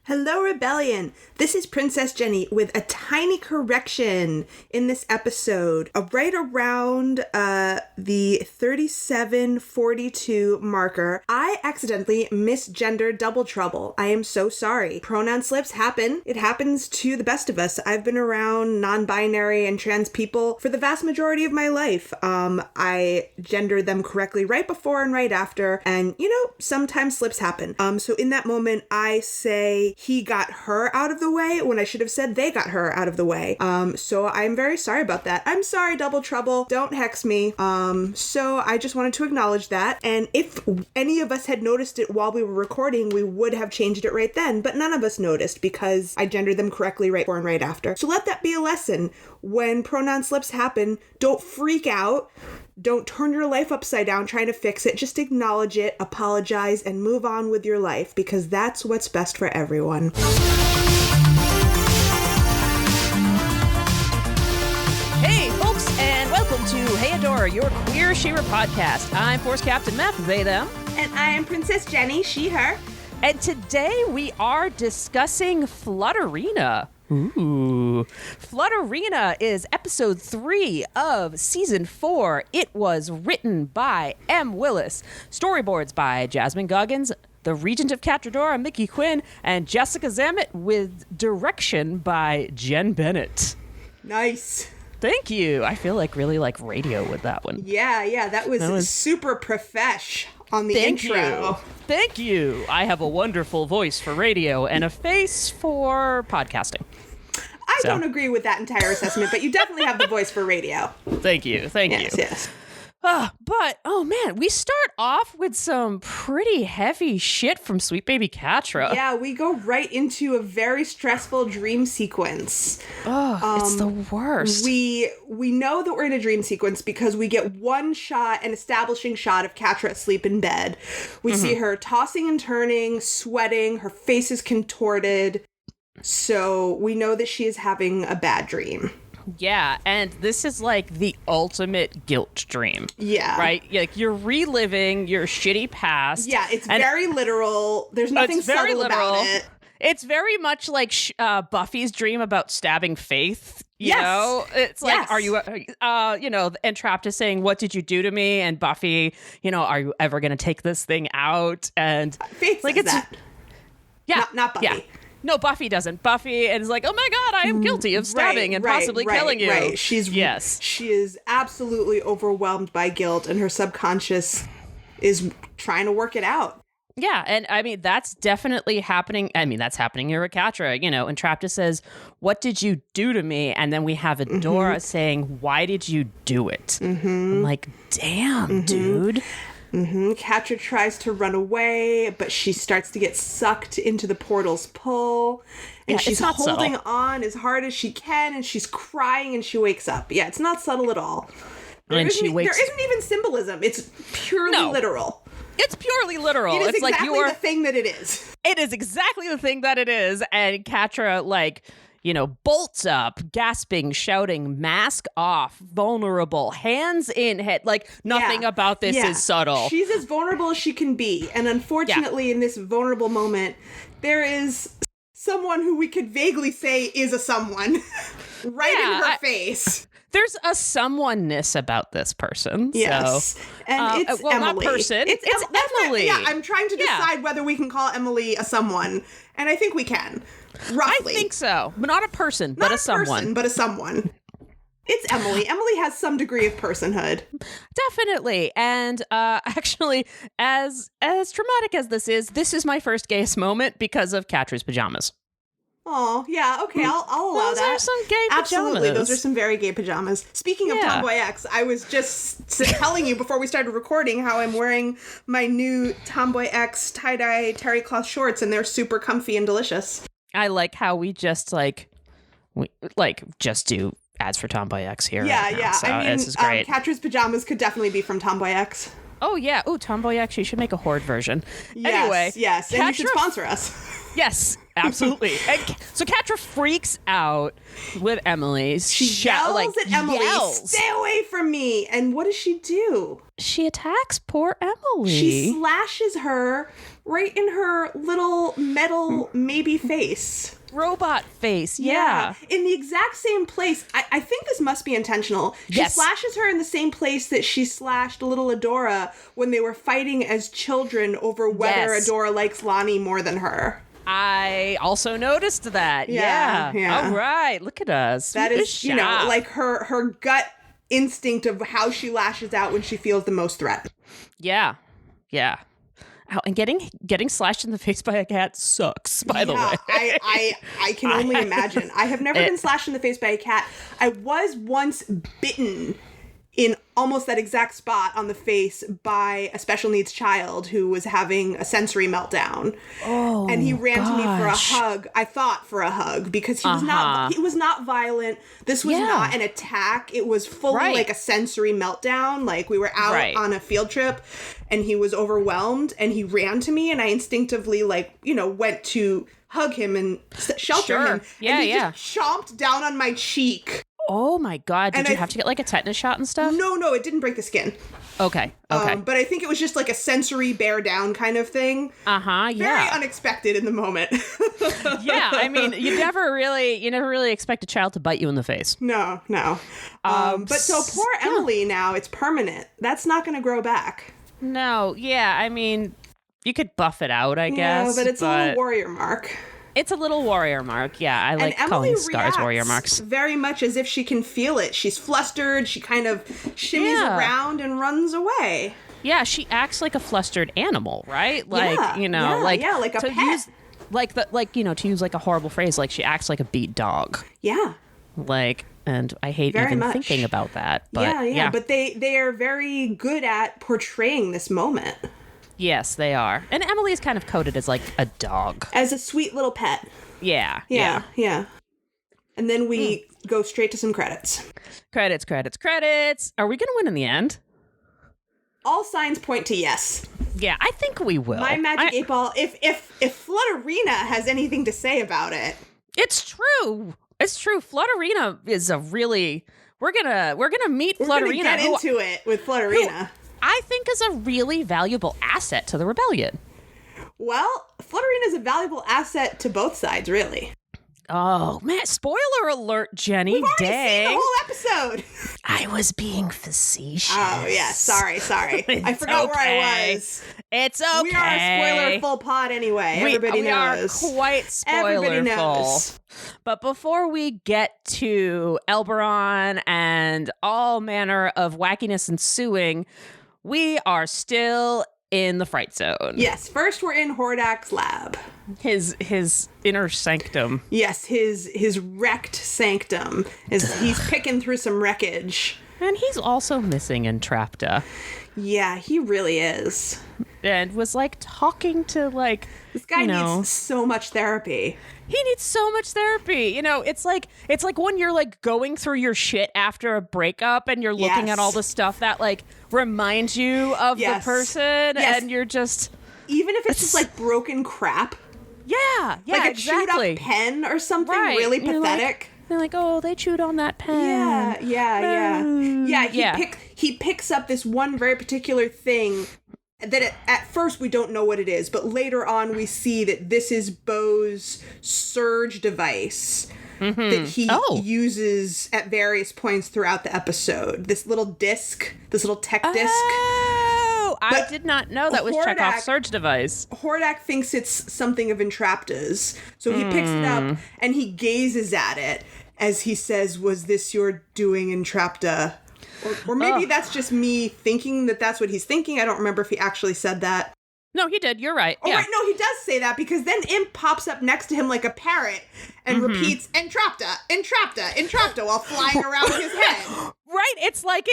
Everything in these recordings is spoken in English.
Hello, Rebellion! This is Princess Jenny with a tiny correction in this episode. Right around the 3742 marker, I accidentally misgendered Double Trouble. I am so sorry. Pronoun slips happen. It happens to the best of us. I've been around non-binary and trans people for the vast majority of my life. I gender them correctly right before and right after, and, sometimes slips happen. So in that moment, I say, he got her out of the way when I should have said they got her out of the way. So I'm very sorry about that. I'm sorry, Double Trouble. Don't hex me. So I just wanted to acknowledge that. And if any of us had noticed it while we were recording, we would have changed it right then. But none of us noticed because I gendered them correctly right before and right after. So let that be a lesson. When pronoun slips happen, don't freak out. Don't turn your life upside down trying to fix it. Just acknowledge it, apologize, and move on with your life because that's what's best for everyone. Hey, folks, and welcome to Hey Adora, your queer She-Ra podcast. I'm Force Captain Matt, they, them. And I am Princess Jenny, she, her. And today we are discussing Flutterina. Ooh. Flutterina is episode 3 of season 4. It was written by M. Willis, storyboards by Jasmine Goggins, the Regent of Catra, Mickey Quinn, and Jessica Zammit, with direction by Jen Bennett. Nice. Thank you. I feel really like radio with that one. Yeah, that was super profesh on the intro. Thank you. I have a wonderful voice for radio and a face for podcasting. I don't agree with that entire assessment, but you definitely have the voice for radio. Thank you. Yes. But, oh man, we start off with some pretty heavy shit from Sweet Baby Catra. Yeah, we go right into a very stressful dream sequence. Oh, it's the worst. We know that we're in a dream sequence because we get one shot, an establishing shot of Catra asleep in bed. We see her tossing and turning, sweating, her face is contorted. So we know that she is having a bad dream. Yeah, and this is like the ultimate guilt dream. Yeah. Right? Like you're reliving your shitty past. Yeah, it's very literal. There's nothing subtle about it. It's very much like Buffy's dream about stabbing Faith. You know? It's like, are you, and Trapped is saying, what did you do to me? And Buffy, are you ever going to take this thing out? And Faith says that. Yeah. Not Buffy. Yeah. No, Buffy doesn't. Buffy is like, oh my God, I am guilty of stabbing and possibly killing you. Right. She is absolutely overwhelmed by guilt, and her subconscious is trying to work it out. Yeah, and I mean, that's definitely happening. I mean, that's happening here with Catra, and Trapta says, what did you do to me? And then we have Adora saying, why did you do it? I'm like, damn, dude. Catra tries to run away, but she starts to get sucked into the portal's pull. And she's holding on as hard as she can, and she's crying, and she wakes up. Yeah, it's not subtle at all. There isn't even symbolism. It's purely literal. It's purely literal. It is it's exactly like the thing that it is. It is exactly the thing that it is. And Catra, bolts up, gasping, shouting, mask off, vulnerable, hands in head. Like, nothing about this is subtle. She's as vulnerable as she can be. And unfortunately, in this vulnerable moment, there is someone who we could vaguely say is a someone in her face. There's a someone-ness about this person. Yes. So. And it's Emily. Not person. It's Emily. I'm trying to decide whether we can call Emily a someone. And I think we can. Roughly. I think so. But not a person, but a someone. Person, but a someone. It's Emily. Emily has some degree of personhood. Definitely. And actually, as traumatic as this is my first gayest moment because of Catra's pajamas. Oh, yeah, okay, I'll allow that. Those are some gay pajamas. Absolutely, those are some very gay pajamas. Speaking of Tomboy X, I was just telling you before we started recording how I'm wearing my new Tomboy X tie-dye terry cloth shorts, and they're super comfy and delicious. I like how we just just do ads for Tomboy X here. Yeah. So I mean, this is great. Catra's pajamas could definitely be from Tomboy X. Oh, yeah. Oh, Tomboy X. You should make a horde version. Anyway. Yes. And you should sponsor us. Yes, absolutely. So Catra freaks out with Emily. She yells at Emily, stay away from me. And what does she do? She attacks poor Emily. She slashes her right in her little metal maybe face. Robot face, yeah. In the exact same place. I think this must be intentional. She Yes. slashes her in the same place that she slashed little Adora when they were fighting as children over whether Yes. Adora likes Lonnie more than her. I also noticed that. Yeah, yeah. All right, look at us. That We're is, you know, sharp. like her gut instinct of how she lashes out when she feels the most threat. Yeah. Ow, and getting slashed in the face by a cat sucks, by the way. I can only imagine. I have never been slashed in the face by a cat. I was once bitten in almost that exact spot on the face by a special needs child who was having a sensory meltdown. Oh, and he ran to me for a gosh. hug. I thought for a hug because he was not violent. This was Yeah. not an attack. It was fully Right. like a sensory meltdown. Like we were out Right. on a field trip and he was overwhelmed and he ran to me and I instinctively went to hug him and shelter him. Yeah, and he yeah. just chomped down on my cheek. Oh my God. Did And you I- have to get like a tetanus shot and stuff? No, it didn't break the skin. Okay. But I think it was just like a sensory bear down kind of thing. Yeah. Very unexpected in the moment. Yeah, I mean, you never really expect a child to bite you in the face. No. But so poor Emily now, it's permanent. That's not going to grow back. No, yeah, I mean, you could buff it out, I guess. Yeah, but it's a little warrior mark. It's a little warrior mark. Yeah, I like and calling Emily scars reacts warrior marks. very much as if she can feel it. She's flustered. She kind of shimmies Yeah. around and runs away. Yeah, she acts like a flustered animal, right? Like, Yeah, like a to pet. use to use like a horrible phrase, like she acts like a beat dog. Yeah. Like, and I hate Very even much. thinking about that. But Yeah. But they are very good at portraying this moment yes, they are. And Emily is kind of coded as like a dog. as a sweet little pet. Yeah. Yeah. And then we Hmm. go straight to some credits. Credits. Are we gonna win in the end? All signs point to yes. Yeah, I think we will. My magic 8-ball. If Flutterina has anything to say about it, It's true. Flutterina is a really we're gonna meet we're gonna Flutterina, get who into it with Flutterina. I think is a really valuable asset to the rebellion. Well, Flutterina is a valuable asset to both sides, really. Oh man! Spoiler alert, Jenny. We've already seen the Dang. whole episode. I was being facetious. Oh yeah, sorry. I It's forgot where okay. I was. It's okay. We are a spoiler full pod anyway. Everybody we knows. are quite spoiler Everybody full. knows. But before we get to Elberon and all manner of wackiness ensuing, we are still in the fright zone. Yes, first we're in Hordak's lab. His inner sanctum. Yes, his wrecked sanctum. He's picking through some wreckage. And he's also missing Entrapta. Yeah, he really is. And was like talking to like This guy needs so much therapy. he needs so much therapy. It's like when you're like going through your shit after a breakup and you're looking Yes. at all the stuff that like reminds you of Yes. the person Yes. and you're just Even if it's just like broken crap. yeah, Like a exactly. chewed up pen or something Right. really You're like- pathetic. They're like, oh, they chewed on that pen. Yeah, he picks up this one very particular thing that at first we don't know what it is, but later on we see that this is Bo's surge device that he uses at various points throughout the episode. This little disc, this little tech disc. Oh, I But did not know that was Hordak- Chekhov's surge device. Hordak thinks it's something of Entrapta's, so he picks it up and he gazes at it as he says, "Was this your doing, Entrapta?" Or maybe that's just me thinking that that's what he's thinking. I don't remember if he actually said that. No, he did. You're right. Oh, Yeah. right, no, he does say that because then Imp pops up next to him like a parrot and repeats Entrapta, Entrapta, Entrapta while flying around his head. Right, it's like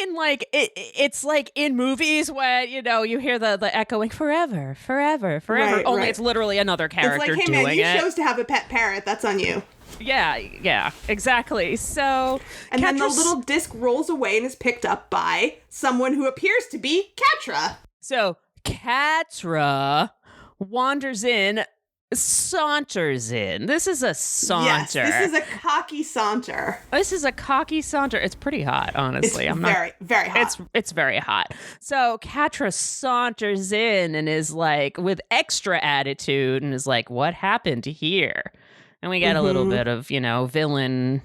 in movies when you hear the echoing forever. Right, Only right. it's literally another It's character like, hey doing man, you it. chose to have a pet parrot. That's on you. Yeah, exactly. So And then the Catra's- little disc rolls away and is picked up by someone who appears to be Catra. So Catra wanders in saunters in. This is a saunter. Yes, this is a cocky saunter. This is a cocky saunter. It's pretty hot, honestly. It's very hot. It's very hot. So Catra saunters in and is like, with extra attitude, and is like, what happened here? And we get a little bit of, villain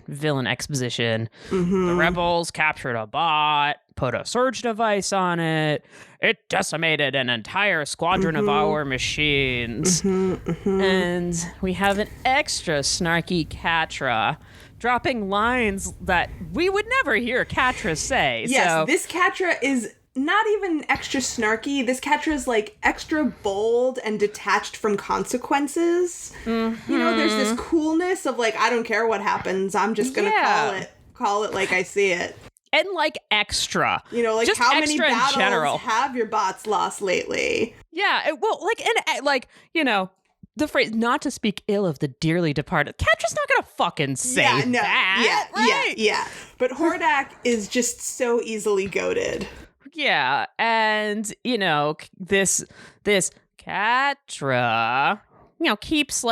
exposition. The rebels captured a bot, put a surge device on it. It decimated an entire squadron of our machines. And we have an extra snarky Catra dropping lines that we would never hear Catra say. Yes, this Catra is not even extra snarky. This Catra is like extra bold and detached from consequences. There's this coolness of like, I don't care what happens. I'm just going to call it like I see it. And like extra. Like just how many extra in battles general. have your bots lost lately? Yeah, the phrase, not to speak ill of the dearly departed. Catra's not going to fucking say that. Yeah. But Hordak is just so easily goated. Yeah, and this Catra, keeps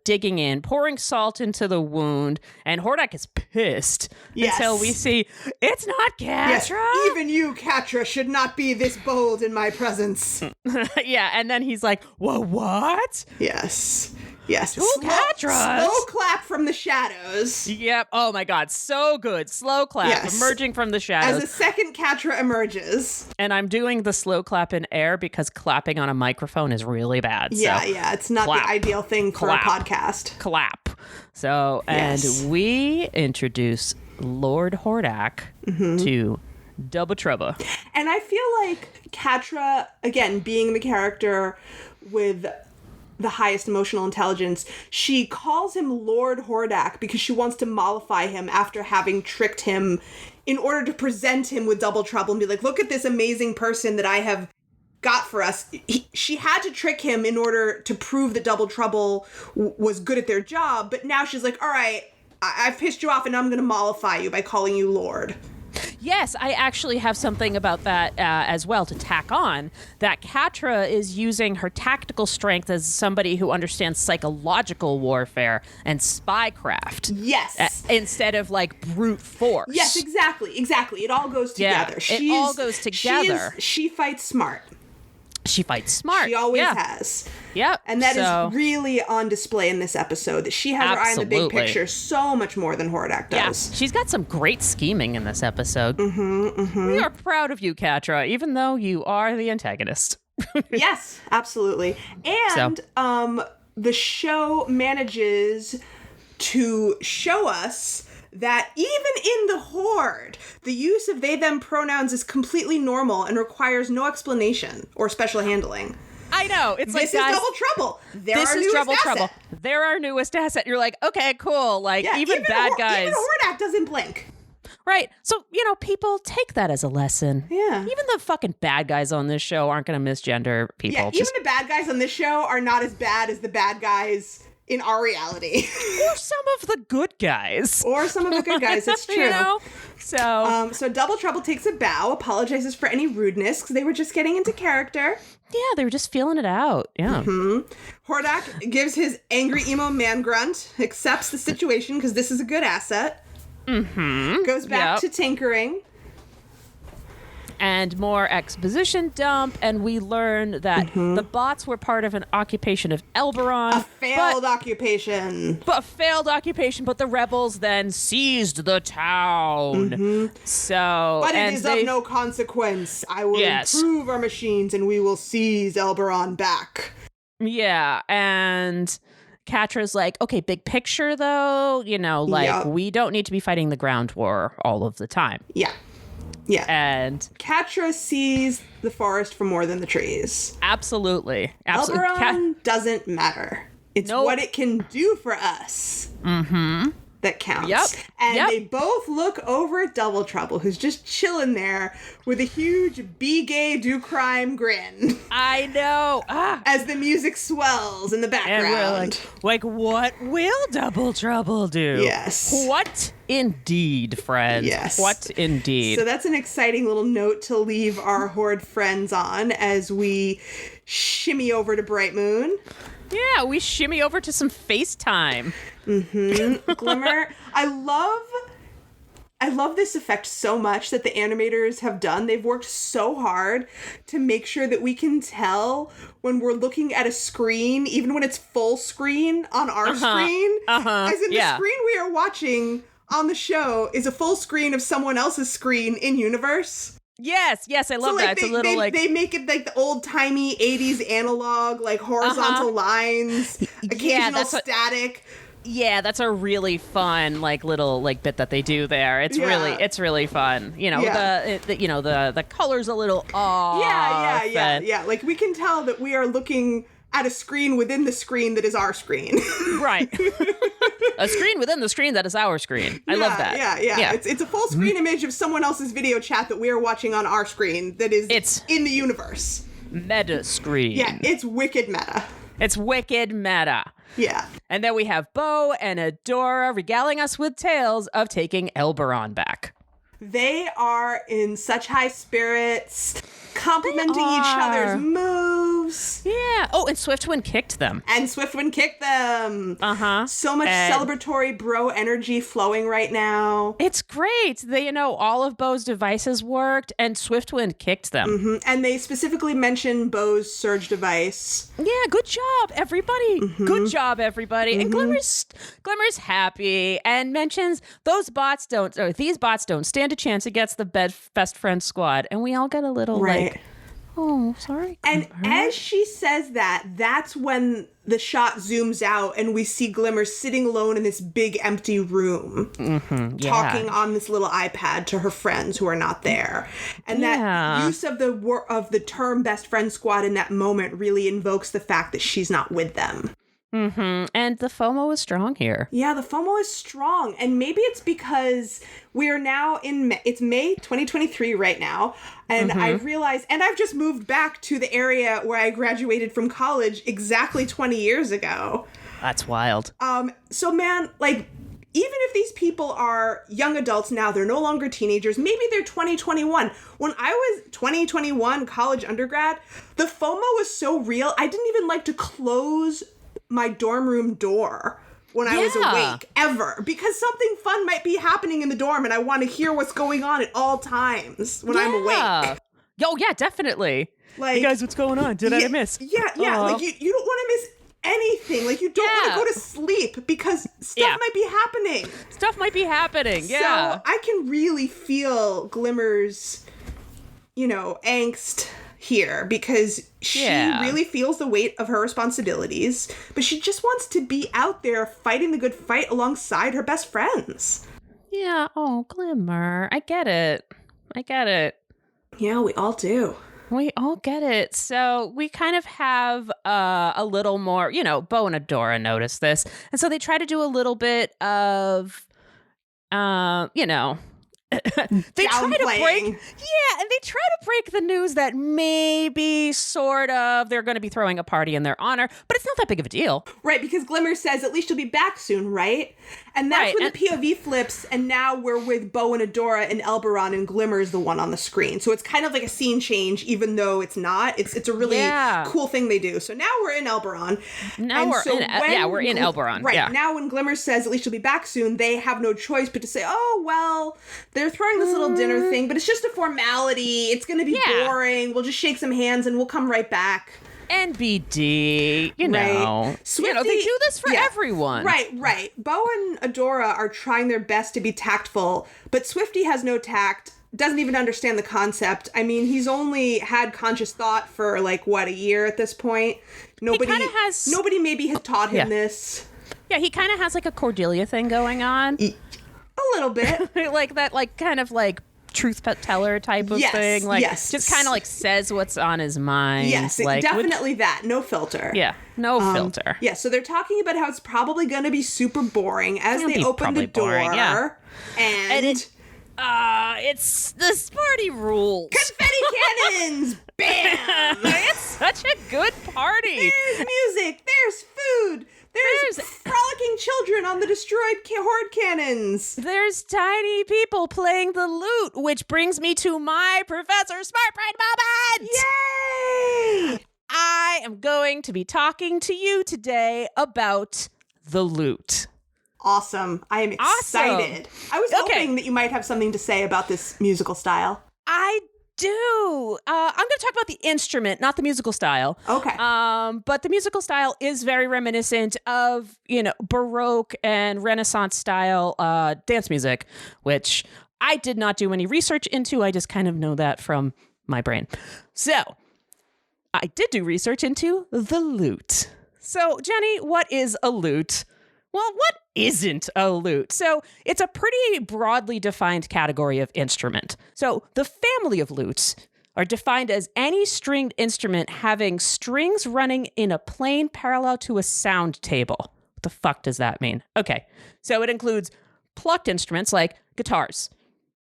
digging in, pouring salt into the wound, and Hordak is pissed until we see it's not Catra. Yes, even you, Catra, should not be this bold in my presence. Yeah, and then he's like, "Whoa, what?" Yes. Two Catras. Slow clap from the shadows. Yep. Oh my God. So good. Slow clap emerging from the shadows. As a second Catra emerges. And I'm doing the slow clap in air because clapping on a microphone is really bad. Yeah. It's not the ideal thing for a podcast. Clap. So, and we introduce Lord Hordak to Double Trouble. And I feel like Catra, again, being the character with the highest emotional intelligence, she calls him Lord Hordak because she wants to mollify him after having tricked him in order to present him with Double Trouble and be like, look at this amazing person that I have got for us. She had to trick him in order to prove that Double Trouble was good at their job, but now she's like, all right, I've pissed you off and I'm going to mollify you by calling you Lord. Yes, I actually have something about that as well to tack on. That Catra is using her tactical strength as somebody who understands psychological warfare and spycraft. Yes. Instead of like brute force. Yes, exactly. It all goes together. Yeah, it all goes together. She fights smart. She fights smart. She always has. Yep. And that is really on display in this episode, that she has her eye on the big picture so much more than Hordak does. Yeah. She's got some great scheming in this episode. We are proud of you, Catra, even though you are the antagonist. Yes, absolutely. And the show manages to show us that even in the Horde, the use of they-them pronouns is completely normal and requires no explanation or special handling. I know. It's this like, is Double Trouble. This is Double Trouble. They're our newest asset. You're like, okay, cool. Like, even bad guys. Even Hordak doesn't blink. Right. So, people take that as a lesson. Yeah. Even the fucking bad guys on this show aren't going to misgender people. Yeah, even the bad guys on this show are not as bad as the bad guys in our reality. Or some of the good guys. It's true. So Double Trouble takes a bow, apologizes for any rudeness, because they were just getting into character. Yeah, they were just feeling it out. Yeah. Hordak gives his angry emo man grunt, accepts the situation, because this is a good asset. Goes back to tinkering. And more exposition dump, and we learn that the bots were part of an occupation of Elberon. A failed occupation. But the rebels then seized the town. But it is of no consequence. I will improve our machines, and we will seize Elberon back. Yeah, and Catra's like, okay, big picture, though, we don't need to be fighting the ground war all of the time. Yeah. And Catra sees the forest for more than the trees. Absolutely. Elberon doesn't matter. It's what it can do for us that counts. Yep. And they both look over at Double Trouble, who's just chilling there with a huge be gay, do crime grin. I know. As the music swells in the background. And we're like, what will Double Trouble do? Yes. What indeed, friends? Yes. What indeed? So that's an exciting little note to leave our Horde friends on as we shimmy over to Bright Moon. Yeah, we shimmy over to some FaceTime. Glimmer, I love this effect so much that the animators have done. They've worked so hard to make sure that we can tell when we're looking at a screen, even when it's full screen on our screen. As in the screen we are watching on the show is a full screen of someone else's screen in universe. Yes, I love that. It's a little they make it like the old-timey 80s analog, like horizontal lines, occasional static. Yeah, that's a really fun little bit that they do there. It's really fun. You know, the color's a little off. Yeah. Like we can tell that we are looking at a screen within the screen that is our screen. Right. A screen within the screen that is our screen. I love that. Yeah. It's a full screen image of someone else's video chat that we are watching on our screen that is in the universe. Meta screen. Yeah, it's wicked meta. It's wicked meta. Yeah. And then we have Bo and Adora regaling us with tales of taking Elberon back. They are in such high spirits, complimenting each other's moves. Yeah. Oh, and Swiftwind kicked them. So much celebratory bro energy flowing right now. It's great. All of Bo's devices worked, and Swiftwind kicked them. And they specifically mention Bo's surge device. Yeah, good job, everybody. Good job, everybody. And Glimmer's happy and mentions these bots don't stand a chance against the best friend squad. And we all get a little oh, sorry. And as she says that, that's when the shot zooms out and we see Glimmer sitting alone in this big empty room, talking on this little iPad to her friends who are not there. And that use of the term best friend squad in that moment really invokes the fact that she's not with them. And the FOMO is strong here. Yeah, the FOMO is strong. And maybe it's because we are now it's May 2023 right now. And I realize, and I've just moved back to the area where I graduated from college exactly 20 years ago. That's wild. So man, even if these people are young adults now, they're no longer teenagers. Maybe they're 2021. When I was 2021 college undergrad, the FOMO was so real. I didn't even like to close my dorm room door when I was awake, ever, because something fun might be happening in the dorm and I want to hear what's going on at all times when I'm awake. Oh, yeah, definitely. Hey guys, what's going on? Did I miss? Yeah. You don't want to miss anything. You don't want to go to sleep because stuff might be happening. Yeah. So I can really feel Glimmer's, angst here because she really feels the weight of her responsibilities, but she just wants to be out there fighting the good fight alongside her best friends. Yeah. Oh, Glimmer. I get it. Yeah, we all do. We all get it. So we kind of have a little more, Bo and Adora notice this. And so they try to do a little bit of, they try to break the news that maybe sort of they're going to be throwing a party in their honor, but it's not that big of a deal. Right, because Glimmer says at least she'll be back soon, right? And that's when the POV flips, and now we're with Bo and Adora and Elberon, and Glimmer's the one on the screen. So it's kind of like a scene change, even though it's not. It's a really cool thing they do. So now we're in Elberon. We're in Elberon. Right, yeah. Now when Glimmer says at least she'll be back soon, they have no choice but to say, oh, well, they're throwing this little dinner thing, but it's just a formality. It's going to be boring. We'll just shake some hands and we'll come right back. NBD, Swifty, they do this for everyone. Right. Bo and Adora are trying their best to be tactful, but Swifty has no tact, doesn't even understand the concept. I mean, he's only had conscious thought for a year at this point. Nobody maybe has taught him this. Yeah, he kind of has a Cordelia thing going on. A little bit. kind of truth teller type of thing. Just kind of says what's on his mind. Yes, definitely that. No filter. Yeah, no filter. Yeah, so they're talking about how it's probably going to be super boring as they open the door. Boring, yeah. And it's the party rules. Confetti cannons! Bam! It's such a good party. There's music. There's food. There's frolicking children on the destroyed horde cannons. There's tiny people playing the lute, which brings me to my Professor Smartbrain moment. Yay! I am going to be talking to you today about the lute. Awesome. I am excited. Awesome. I was hoping that you might have something to say about this musical style. I do. I'm going to talk about the instrument, not the musical style. Okay. But the musical style is very reminiscent of, Baroque and Renaissance style dance music, which I did not do any research into. I just kind of know that from my brain. So I did do research into the lute. So, Jenny, what is a lute? Well, what isn't a lute? So it's a pretty broadly defined category of instrument. So the family of lutes are defined as any stringed instrument having strings running in a plane parallel to a sound table. What the fuck does that mean? Okay, so it includes plucked instruments like guitars,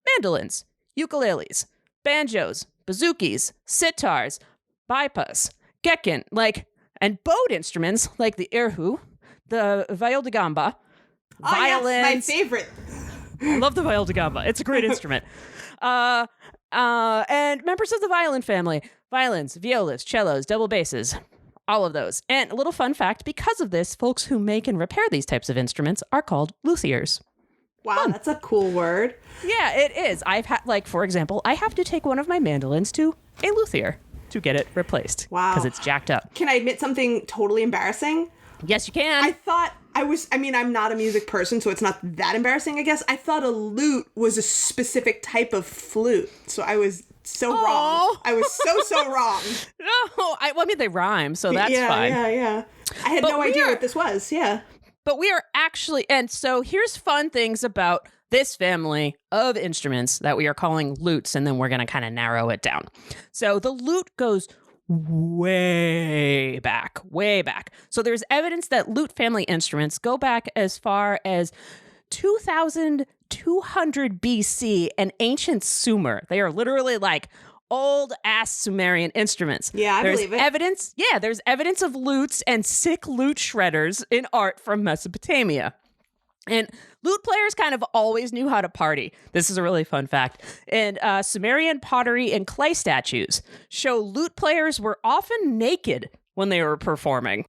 mandolins, ukuleles, banjos, bouzouki, sitars, bipas, gekken, and bowed instruments like the erhu, the viol de gamba, violins. Yes, my favorite. I love the viol de gamba. It's a great instrument. And members of the violin family, violins, violas, cellos, double basses, all of those. And a little fun fact, because of this, folks who make and repair these types of instruments are called luthiers. Wow, that's a cool word. Yeah, it is. I've had, for example, I have to take one of my mandolins to a luthier to get it replaced. Wow. Because it's jacked up. Can I admit something totally embarrassing? Yes, you can. I'm not a music person, so it's not that embarrassing, I guess. I thought a lute was a specific type of flute. So I was so wrong. I was so wrong. No, they rhyme, so that's fine. Yeah. I had no idea what this was, yeah. But we are actually, and so here's fun things about this family of instruments that we are calling lutes, and then we're going to kind of narrow it down. So the lute goes way back. So there's evidence that lute family instruments go back as far as 2200 BC and ancient Sumer. They are literally old ass Sumerian instruments. Yeah, there's believe it. Evidence, there's evidence of lutes and sick lute shredders in art from Mesopotamia. And lute players kind of always knew how to party. This is a really fun fact. And Sumerian pottery and clay statues show lute players were often naked when they were performing.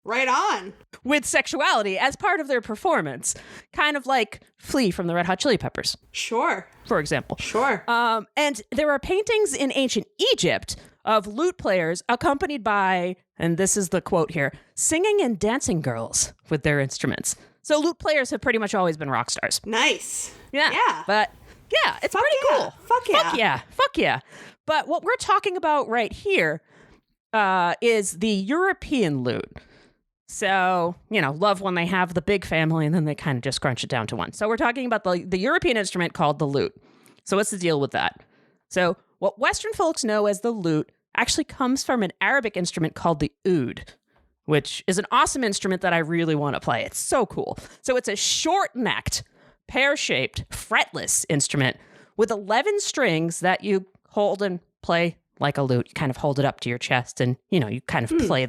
Right on. With sexuality as part of their performance. Kind of like Flea from the Red Hot Chili Peppers. Sure. For example. Sure. And there are paintings in ancient Egypt of lute players accompanied by, and this is the quote here, singing and dancing girls with their instruments. So lute players have pretty much always been rock stars. Nice. Yeah. But yeah, it's pretty cool. Fuck yeah. But what we're talking about right here is the European lute. So, love when they have the big family and then they kind of just crunch it down to one. So we're talking about the European instrument called the lute. So what's the deal with that? So what Western folks know as the lute actually comes from an Arabic instrument called the oud, which is an awesome instrument that I really want to play. It's so cool. So it's a short-necked, pear-shaped, fretless instrument with 11 strings that you hold and play like a lute. You kind of hold it up to your chest and, you kind of play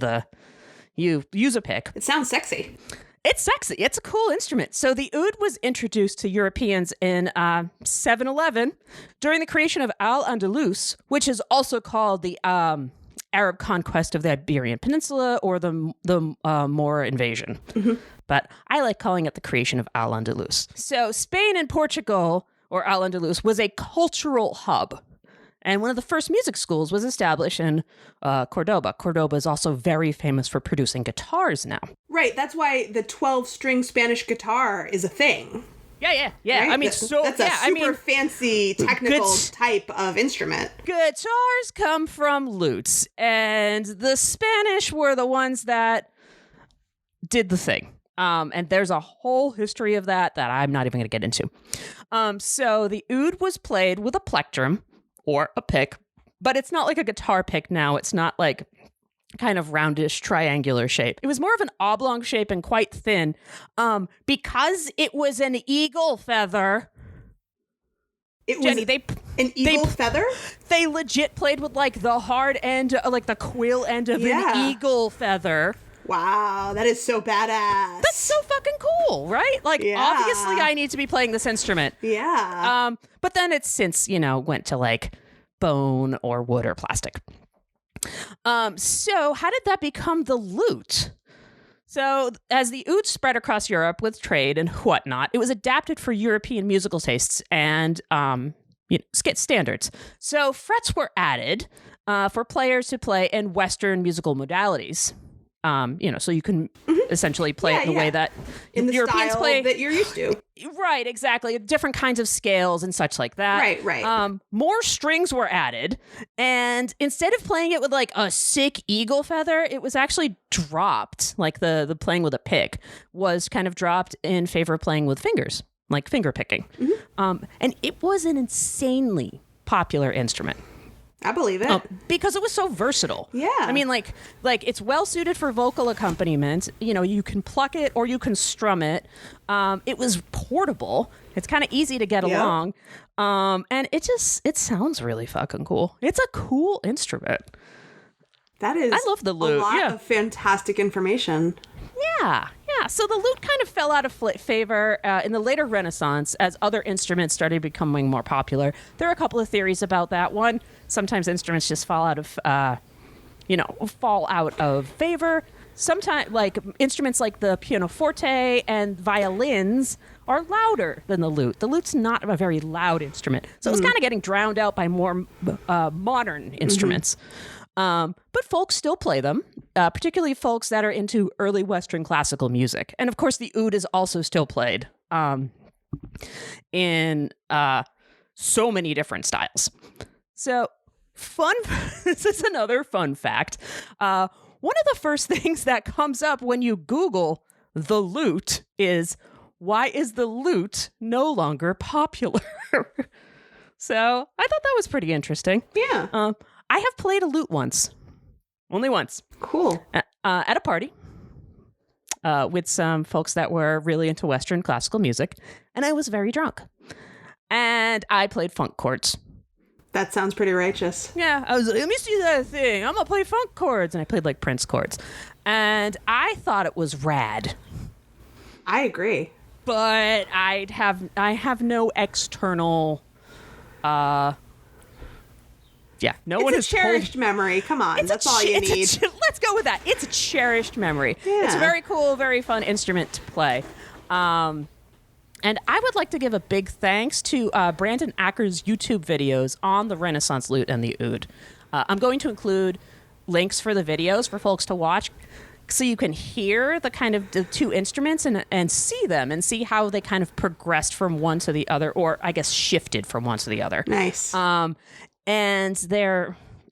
you use a pick. It sounds sexy. It's sexy. It's a cool instrument. So the oud was introduced to Europeans in 711 during the creation of Al-Andalus, which is also called the Arab conquest of the Iberian Peninsula or the Moor invasion. Mm-hmm. But I like calling it the creation of Al-Andalus. So Spain and Portugal, or Al-Andalus, was a cultural hub. And one of the first music schools was established in Cordoba. Cordoba is also very famous for producing guitars now. Right. That's why the 12-string Spanish guitar is a thing. Yeah. Right? I mean, that's a super fancy technical type of instrument. Guitars come from lutes, and the Spanish were the ones that did the thing. And there's a whole history of that I'm not even going to get into. So the oud was played with a plectrum, or a pick, but it's not like a guitar pick now. It's not like kind of roundish triangular shape. It was more of an oblong shape and quite thin. Because it was an eagle feather. Jenny, an eagle feather? They legit played with the hard end, the quill end of an eagle feather. Wow, that is so badass. That's so fucking cool, right? Obviously I need to be playing this instrument. Yeah. But then it's since, went to bone or wood or plastic. So how did that become the lute? So as the oud spread across Europe with trade and whatnot, it was adapted for European musical tastes and standards. So frets were added for players to play in Western musical modalities. So you can essentially play it in the way that in the Europeans style play. that you're used to. Right, exactly. Different kinds of scales and such like that. Right. More strings were added, and instead of playing it with like a sick eagle feather, it was actually dropped. Like the playing with a pick was kind of dropped in favor of playing with fingers, like finger picking. And it was an insanely popular instrument. I believe it. Because it was so versatile. Yeah. I mean, like it's well suited for vocal accompaniment. You can pluck it or you can strum it. It was portable. It's kind of easy to get along. And it sounds really fucking cool. It's a cool instrument. That is I love the lute. A lot of fantastic information. Yeah. So the lute kind of fell out of favor in the later Renaissance as other instruments started becoming more popular. There are a couple of theories about that. One, sometimes instruments just fall out of favor. Sometimes, like instruments like the pianoforte and violins are louder than the lute. The lute's not a very loud instrument, so it's kind of getting drowned out by more modern instruments. But folks still play them, particularly folks that are into early Western classical music. And of course, the oud is also still played in so many different styles. So this is another fun fact. One of the first things that comes up when you Google the lute is, why is the lute no longer popular? So I thought that was pretty interesting. Yeah. I have played a lute once. Only once. Cool. At a party with some folks that were really into Western classical music, and I was very drunk. And I played funk chords. That sounds pretty righteous. Yeah, I was like, let me see that thing. I'm going to play funk chords. And I played like Prince chords. And I thought it was rad. I agree. But I have no external... no one has It's a cherished memory. Come on, that's all you need. Let's go with that. It's a cherished memory. Yeah. It's a very cool, very fun instrument to play. And I would like to give a big thanks to Brandon Acker's YouTube videos on the Renaissance lute and the oud. I'm going to include links for the videos for folks to watch so you can hear the kind of the two instruments and see them and see how they kind of progressed from one to the other, or I guess shifted from one to the other. Nice. And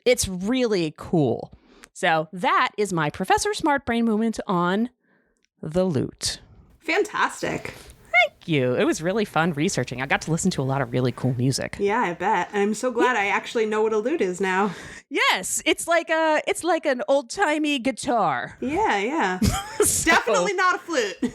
it's really cool. So that is my Professor Smart Brain moment on the lute. Fantastic. Thank you. It was really fun researching. I got to listen to a lot of really cool music. Yeah, I bet. I'm so glad I actually know what a lute is now. Yes, it's like an old-timey guitar. Yeah. Definitely not a flute.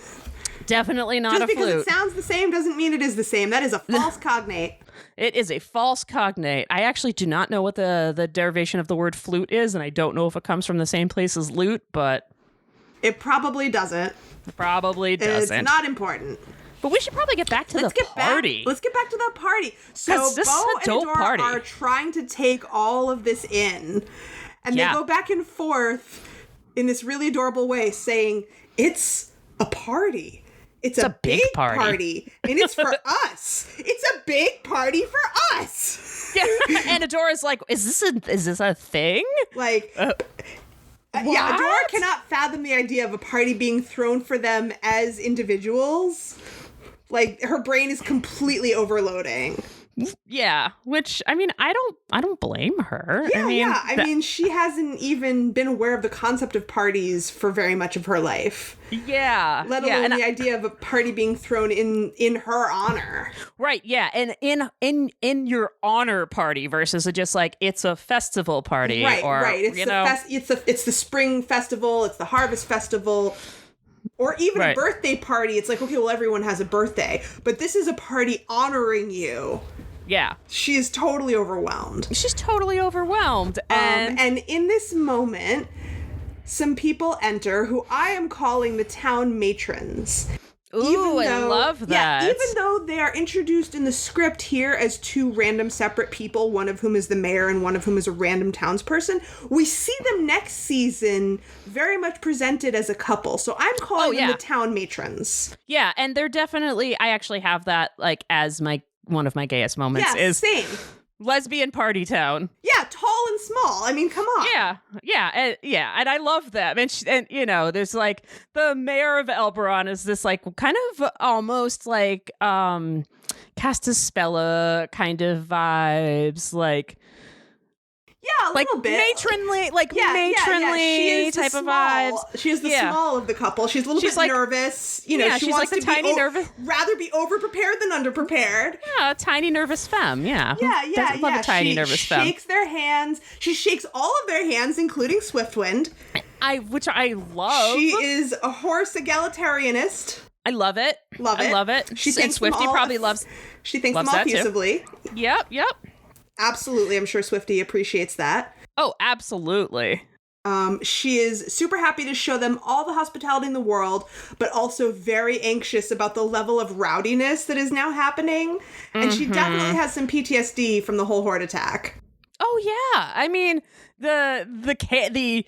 Definitely not Just a flute. because it sounds the same doesn't mean it is the same. That is a false cognate. It is a false cognate. I actually do not know what the derivation of the word flute is, and I don't know if it comes from the same place as lute, but... It probably doesn't. Probably doesn't. It's not important. But we should probably get back to the party. Let's get back to the party. So this Bo is a and dope Adora party. are trying to take all of this in. And they go back and forth in this really adorable way saying, it's a party. It's a big party. And it's for us. It's a big party for us. Yeah. And Adora's like, is this a thing? Like... Yeah, Adora cannot fathom the idea of a party being thrown for them as individuals. Like, her brain is completely overloading. Yeah, which, I mean, I don't blame her. I mean, she hasn't even been aware of the concept of parties for very much of her life. Yeah. Let alone the idea of a party being thrown in her honor. Right, yeah. And in your honor party versus just like, it's a festival party. Right. It's It's the spring festival, it's the harvest festival. Or even a birthday party. It's like, okay, well, everyone has a birthday. But this is a party honoring you. Yeah. She is totally overwhelmed. She's totally overwhelmed. And in this moment, some people enter who I am calling the town matrons. Ooh, I love that. Yeah, even though they are introduced in the script here as two random separate people, one of whom is the mayor and one of whom is a random townsperson, we see them next season very much presented as a couple. So I'm calling them the town matrons. Yeah, and they're definitely, I actually have that like as one of my gayest moments is same. Lesbian party town. Yeah, tall and small. I mean, come on. Yeah, and I love them. And you know, there's like the mayor of Elberon is this like kind of almost like Castaspella kind of vibes, like. Yeah, a little bit. Matronly, She is type of vibes. She is the small of the couple. She's a little bit nervous. You know, she wants like to tiny nervous. Rather be over-prepared than under-prepared. Yeah, a tiny nervous femme, yeah. Yeah. Love a tiny nervous femme. She shakes their hands. She shakes all of their hands, including Swiftwind. Which I love. She is a horse egalitarianist. I love it. I love it. She thinks Swifty probably loves. She thinks them all effusively. Yep. Absolutely. I'm sure Swifty appreciates that. Oh, absolutely. She is super happy to show them all the hospitality in the world, but also very anxious about the level of rowdiness that is now happening. And she definitely has some PTSD from the whole horde attack. Oh, yeah. I mean, the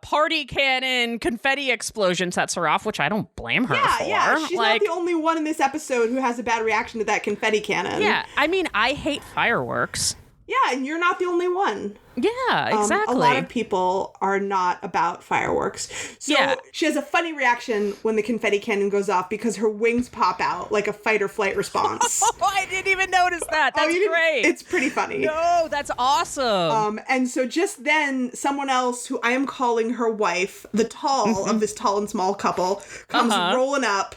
party cannon confetti explosion sets her off, which I don't blame her for. Yeah, she's not the only one in this episode who has a bad reaction to that confetti cannon. Yeah, I mean, I hate fireworks. Yeah, and you're not the only one. Yeah, exactly. A lot of people are not about fireworks. So she has a funny reaction when the confetti cannon goes off because her wings pop out like a fight or flight response. Oh, I didn't even notice that. That's great. It's pretty funny. No, that's awesome. And so just then, someone else who I am calling her wife, the tall of this tall and small couple, comes rolling up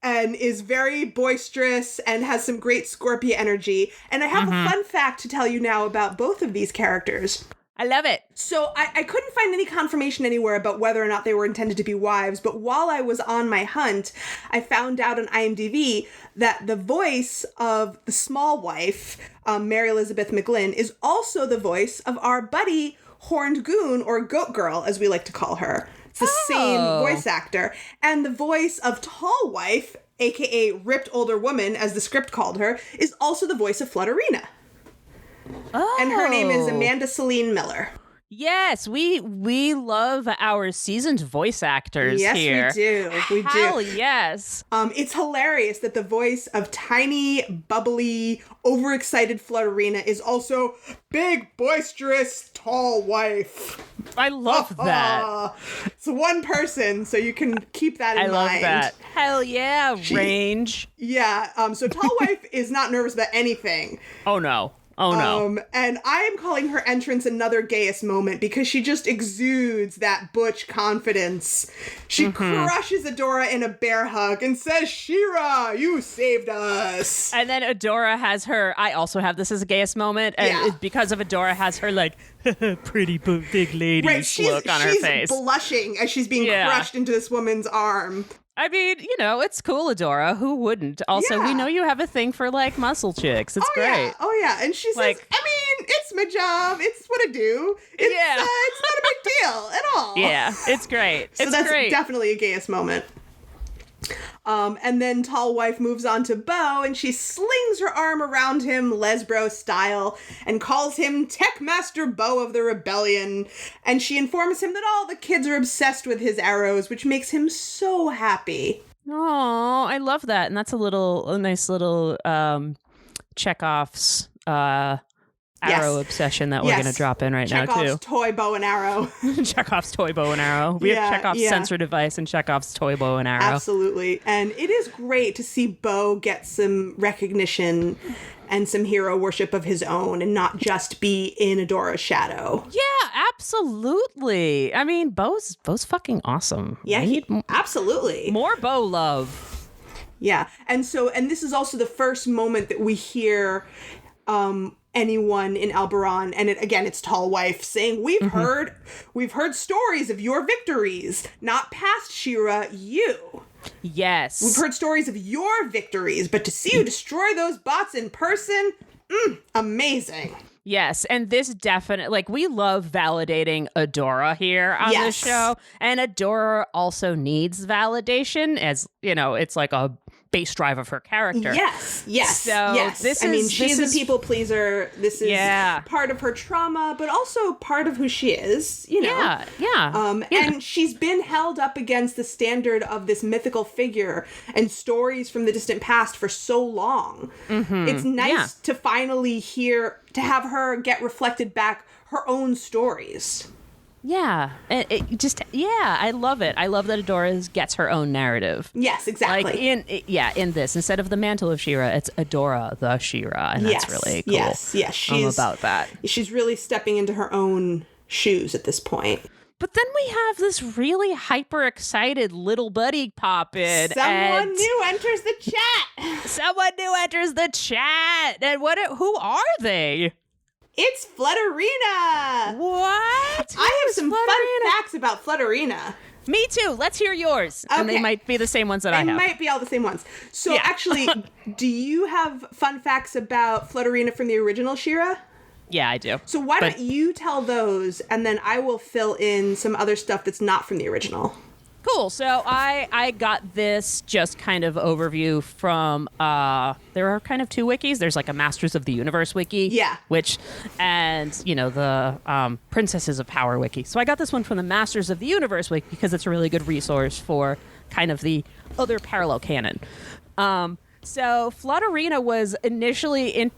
and is very boisterous and has some great Scorpio energy. And I have a fun fact to tell you now about both of these characters. I love it. So I couldn't find any confirmation anywhere about whether or not they were intended to be wives, but while I was on my hunt, I found out on IMDb that the voice of the small wife, Mary Elizabeth McGlynn, is also the voice of our buddy, Horned Goon, or Goat Girl, as we like to call her. It's the same voice actor. And the voice of Tall Wife, aka Ripped Older Woman, as the script called her, is also the voice of Flutterina. Oh. And her name is Amanda Celine Miller. Yes, we love our seasoned voice actors here. Yes, we do. We Hell yes. It's hilarious that the voice of tiny, bubbly, overexcited Flutterina is also big, boisterous, tall wife. I love that. It's one person, so you can keep that in mind. I love that. Hell yeah, range. Yeah, so tall wife is not nervous about anything. Oh, no. Oh, no. And I am calling her entrance another gayest moment because she just exudes that butch confidence. She crushes Adora in a bear hug and says, "Shira, you saved us." And then Adora has her, I also have this as a gayest moment, and because of Adora has her, like, pretty big lady look on her face. She's blushing as she's being crushed into this woman's arm. I mean, you know, it's cool, Adora. Who wouldn't? Also, we know you have a thing for, like, muscle chicks. It's great. Yeah. Oh, yeah. And she says, I mean, it's my job. It's what I do. It's not a big deal at all. Yeah, it's great. So that's definitely a gayest moment. And then Tall Wife moves on to Bo, and she slings her arm around him, Lesbro style, and calls him Tech Master Bo of the Rebellion. And she informs him that all the kids are obsessed with his arrows, which makes him so happy. Oh, I love that. And that's a nice little Chekhov's arrow obsession that we're going to drop in right now, too. Chekhov's toy bow and arrow. Chekhov's toy bow and arrow. We have Chekhov's sensor device and Chekhov's toy bow and arrow. Absolutely. And it is great to see Bo get some recognition and some hero worship of his own and not just be in Adora's shadow. Yeah, absolutely. I mean, Bo's fucking awesome. Yeah, absolutely. More Bo love. Yeah. And this is also the first moment that we hear anyone in Alberon, and it's Tall Wife saying, we've heard stories of your victories, not past Shira, you. Yes. We've heard stories of your victories, but to see you destroy those bots in person, amazing. Yes, and this definitely, like, we love validating Adora here on this show, and Adora also needs validation, as, you know, it's like a base drive of her character. Yes. So Yes. She's a people pleaser. This is part of her trauma, but also part of who she is, you know. And she's been held up against the standard of this mythical figure and stories from the distant past for so long. It's nice to finally to have her get reflected back her own stories. Yeah, I love it. I love that Adora gets her own narrative. Yes, exactly. Like in this, instead of the mantle of She-Ra, it's Adora the She-Ra, and that's really cool. Yes, I'm about that. She's really stepping into her own shoes at this point. But then we have this really hyper excited little buddy pop in. Someone new enters the chat. Someone new enters the chat, and who are they? It's Flutterina! What? I have some fun facts about Flutterina. Me too. Let's hear yours. Okay. And they might be the same ones that I have. They might be all the same ones. So actually, do you have fun facts about Flutterina from the original She-Ra? Yeah, I do. So why don't you tell those, and then I will fill in some other stuff that's not from the original. Cool. So I got this just kind of overview from, there are kind of two wikis. There's like a Masters of the Universe wiki. Yeah. And the Princesses of Power wiki. So I got this one from the Masters of the Universe wiki because it's a really good resource for kind of the other parallel canon. So Flutterina was initially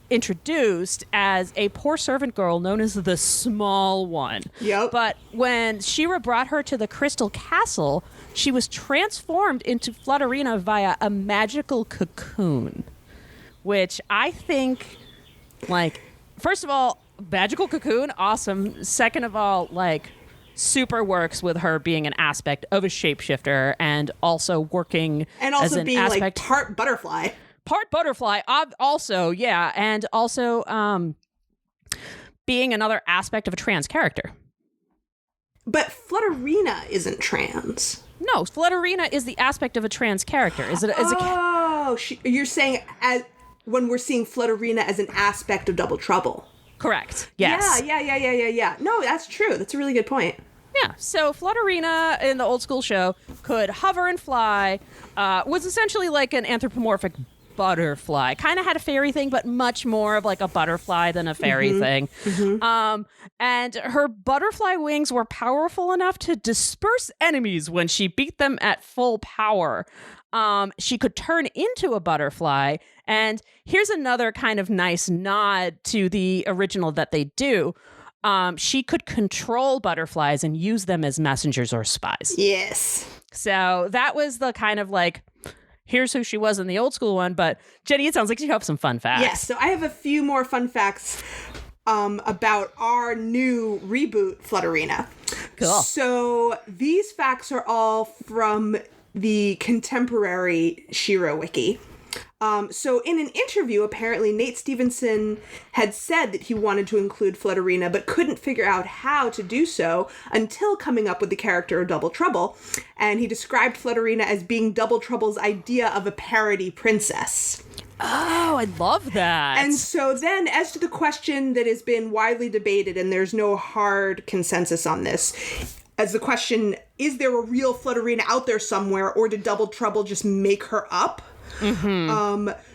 introduced as a poor servant girl known as the Small One. Yep. But when She-Ra brought her to the Crystal Castle, she was transformed into Flutterina via a magical cocoon, which I think, like, first of all, magical cocoon, awesome. Second of all, like, super works with her being an aspect of a shapeshifter and also working and also as an being aspect, like part butterfly. Part butterfly, also, yeah, and also being another aspect of a trans character. But Flutterina isn't trans. No, Flutterina is the aspect of a trans character. You're saying when we're seeing Flutterina as an aspect of Double Trouble. Correct. Yes. Yeah. No, that's true. That's a really good point. Yeah, so Flutterina in the old school show could hover and fly, was essentially like an anthropomorphic butterfly. Kind of had a fairy thing, but much more of like a butterfly than a fairy thing. And her butterfly wings were powerful enough to disperse enemies when she beat them at full power. She could turn into a butterfly. And here's another kind of nice nod to the original that they do. She could control butterflies and use them as messengers or spies. Yes. So that was the kind of like, here's who she was in the old school one. But Jenny, it sounds like you have some fun facts. Yes, so I have a few more fun facts about our new reboot, Flutterina. Cool. So these facts are all from the contemporary She-Ra wiki. So in an interview, apparently Nate Stevenson had said that he wanted to include Flutterina, but couldn't figure out how to do so until coming up with the character of Double Trouble. And he described Flutterina as being Double Trouble's idea of a parody princess. Oh, I love that. And so then, as to the question that has been widely debated, and there's no hard consensus on this, as the question, is there a real Flutterina out there somewhere, or did Double Trouble just make her up?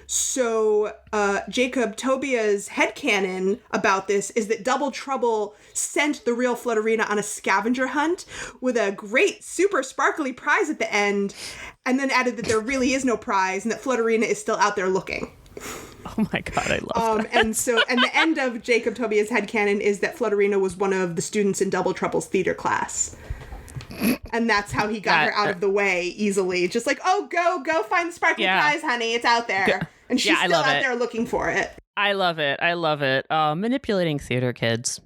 So Jacob Tobia's headcanon about this is that Double Trouble sent the real Flutterina on a scavenger hunt with a great super sparkly prize at the end, and then added that there really is no prize and that Flutterina is still out there looking. Oh my god, I love that. And the end of Jacob Tobia's headcanon is that Flutterina was one of the students in Double Trouble's theater class. And that's how he got her out of the way easily. Just like, oh, go find the sparkly prize, honey. It's out there. And she's still out there looking for it. I love it. Manipulating theater kids.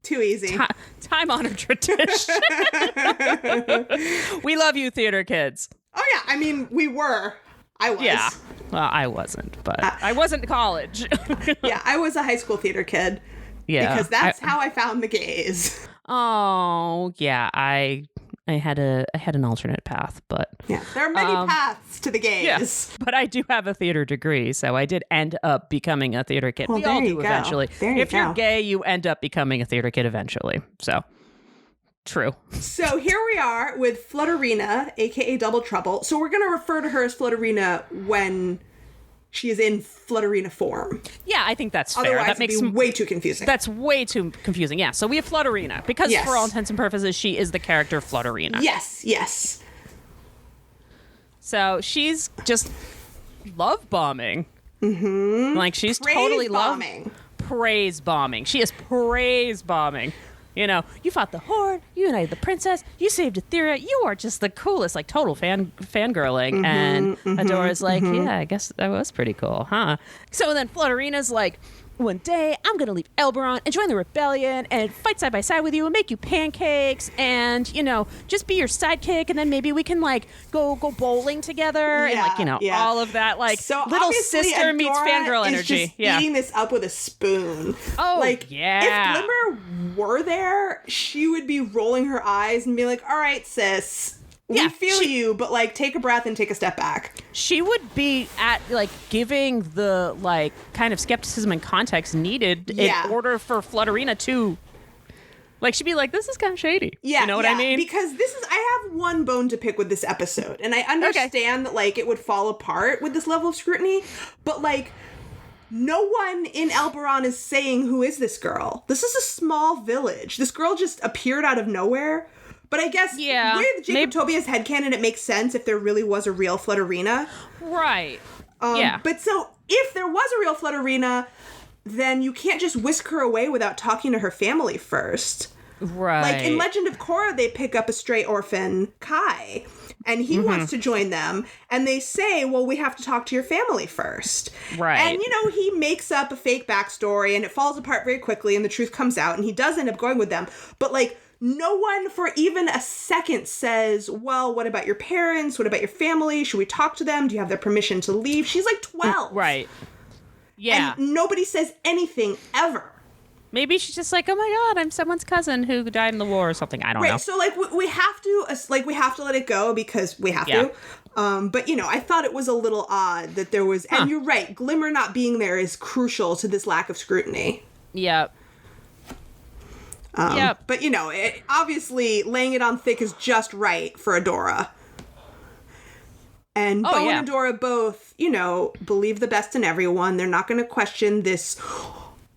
Too easy. Time-honored tradition. We love you, theater kids. Oh, yeah. I mean, we were. I was. Yeah. Well, I wasn't, but I wasn't in college. Yeah, I was a high school theater kid. Yeah. Because that's how I found the gays. Oh, yeah. I had an alternate path, but yeah, there are many paths to the gays. Yes, but I do have a theater degree, so I did end up becoming a theater kid. Well, we all do eventually. If you're gay, you end up becoming a theater kid eventually. So True. So here we are with Flutterina, aka Double Trouble. So we're going to refer to her as Flutterina when she is in Flutterina form. Yeah, I think that's fair. Otherwise, That makes it'd be way too confusing. That's way too confusing. Yeah, so we have Flutterina because Yes. for all intents and purposes, she is the character Flutterina. Yes. So she's just love bombing. Mm-hmm. Like she's Praise totally bombing. Praise bombing. She is praise bombing. You know, you fought the Horde, you united the princess, you saved Etheria, you are just the coolest, like total fangirling. And Adora's like, yeah, I guess that was pretty cool, huh? So then Flutterina's like, one day I'm gonna leave Elberon and join the rebellion and fight side by side with you and make you pancakes and, you know, just be your sidekick, and then maybe we can like go bowling together and like, you know, all of that, like so little sister Adora meets fangirl energy. Just eating this up with a spoon. Oh, like, yeah. if Glimmer were there, she would be rolling her eyes and be like, all right, sis, we feel you, but like take a breath and take a step back. She would be at like giving the like kind of skepticism and context needed in order for Flutterina to like, she'd be like, this is kind of shady. Yeah, you know what I mean? Because I have one bone to pick with this episode, and I understand that like it would fall apart with this level of scrutiny, but like no one in Elberon is saying, who is this girl? This is a small village. This girl just appeared out of nowhere. But I guess with Jacob-Tobia's headcanon, it makes sense if there really was a real Flutterina. Right. But so if there was a real Flutterina, then you can't just whisk her away without talking to her family first. Right. Like in Legend of Korra, they pick up a stray orphan, Kai, and he wants to join them. And they say, well, we have to talk to your family first. Right. And, you know, he makes up a fake backstory and it falls apart very quickly and the truth comes out and he does end up going with them. But like, no one for even a second says, well, what about your parents? What about your family? Should we talk to them? Do you have their permission to leave? She's like 12. Right. Yeah. And nobody says anything ever. Maybe she's just like, oh my God, I'm someone's cousin who died in the war or something. I don't know. Right. So like we have to let it go because we have to. But you know, I thought it was a little odd that there was, and you're right, Glimmer not being there is crucial to this lack of scrutiny. Yep. But you know, obviously laying it on thick is just right for Adora. And Bo and Adora both, you know, believe the best in everyone. They're not going to question this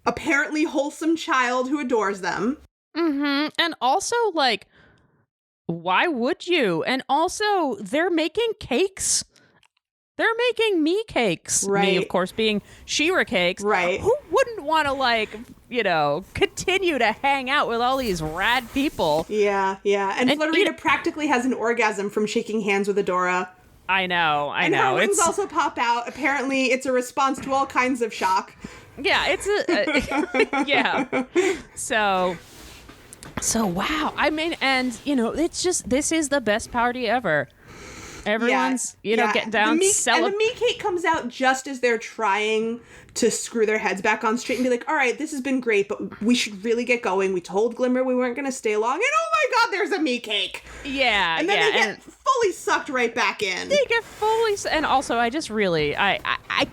apparently wholesome child who adores them. Mm-hmm. And also, like, why would you? And also, they're making cakes. They're making me cakes. Right. Me, of course, being She-Ra cakes. Right. Who wouldn't want to, like, you know, continue to hang out with all these rad people? Yeah. And Flutterina practically has an orgasm from shaking hands with Adora. I know. And her wings also pop out. Apparently, it's a response to all kinds of shock. Yeah, it's yeah. So wow. I mean, and, you know, it's just, this is the best party ever. Everyone's, getting down. And the me cake comes out just as they're trying to screw their heads back on straight and be like, all right, this has been great, but we should really get going. We told Glimmer we weren't going to stay long, and oh my God, there's a me cake. Yeah, and then they get fully sucked right back in. They get fully, and also I just really, I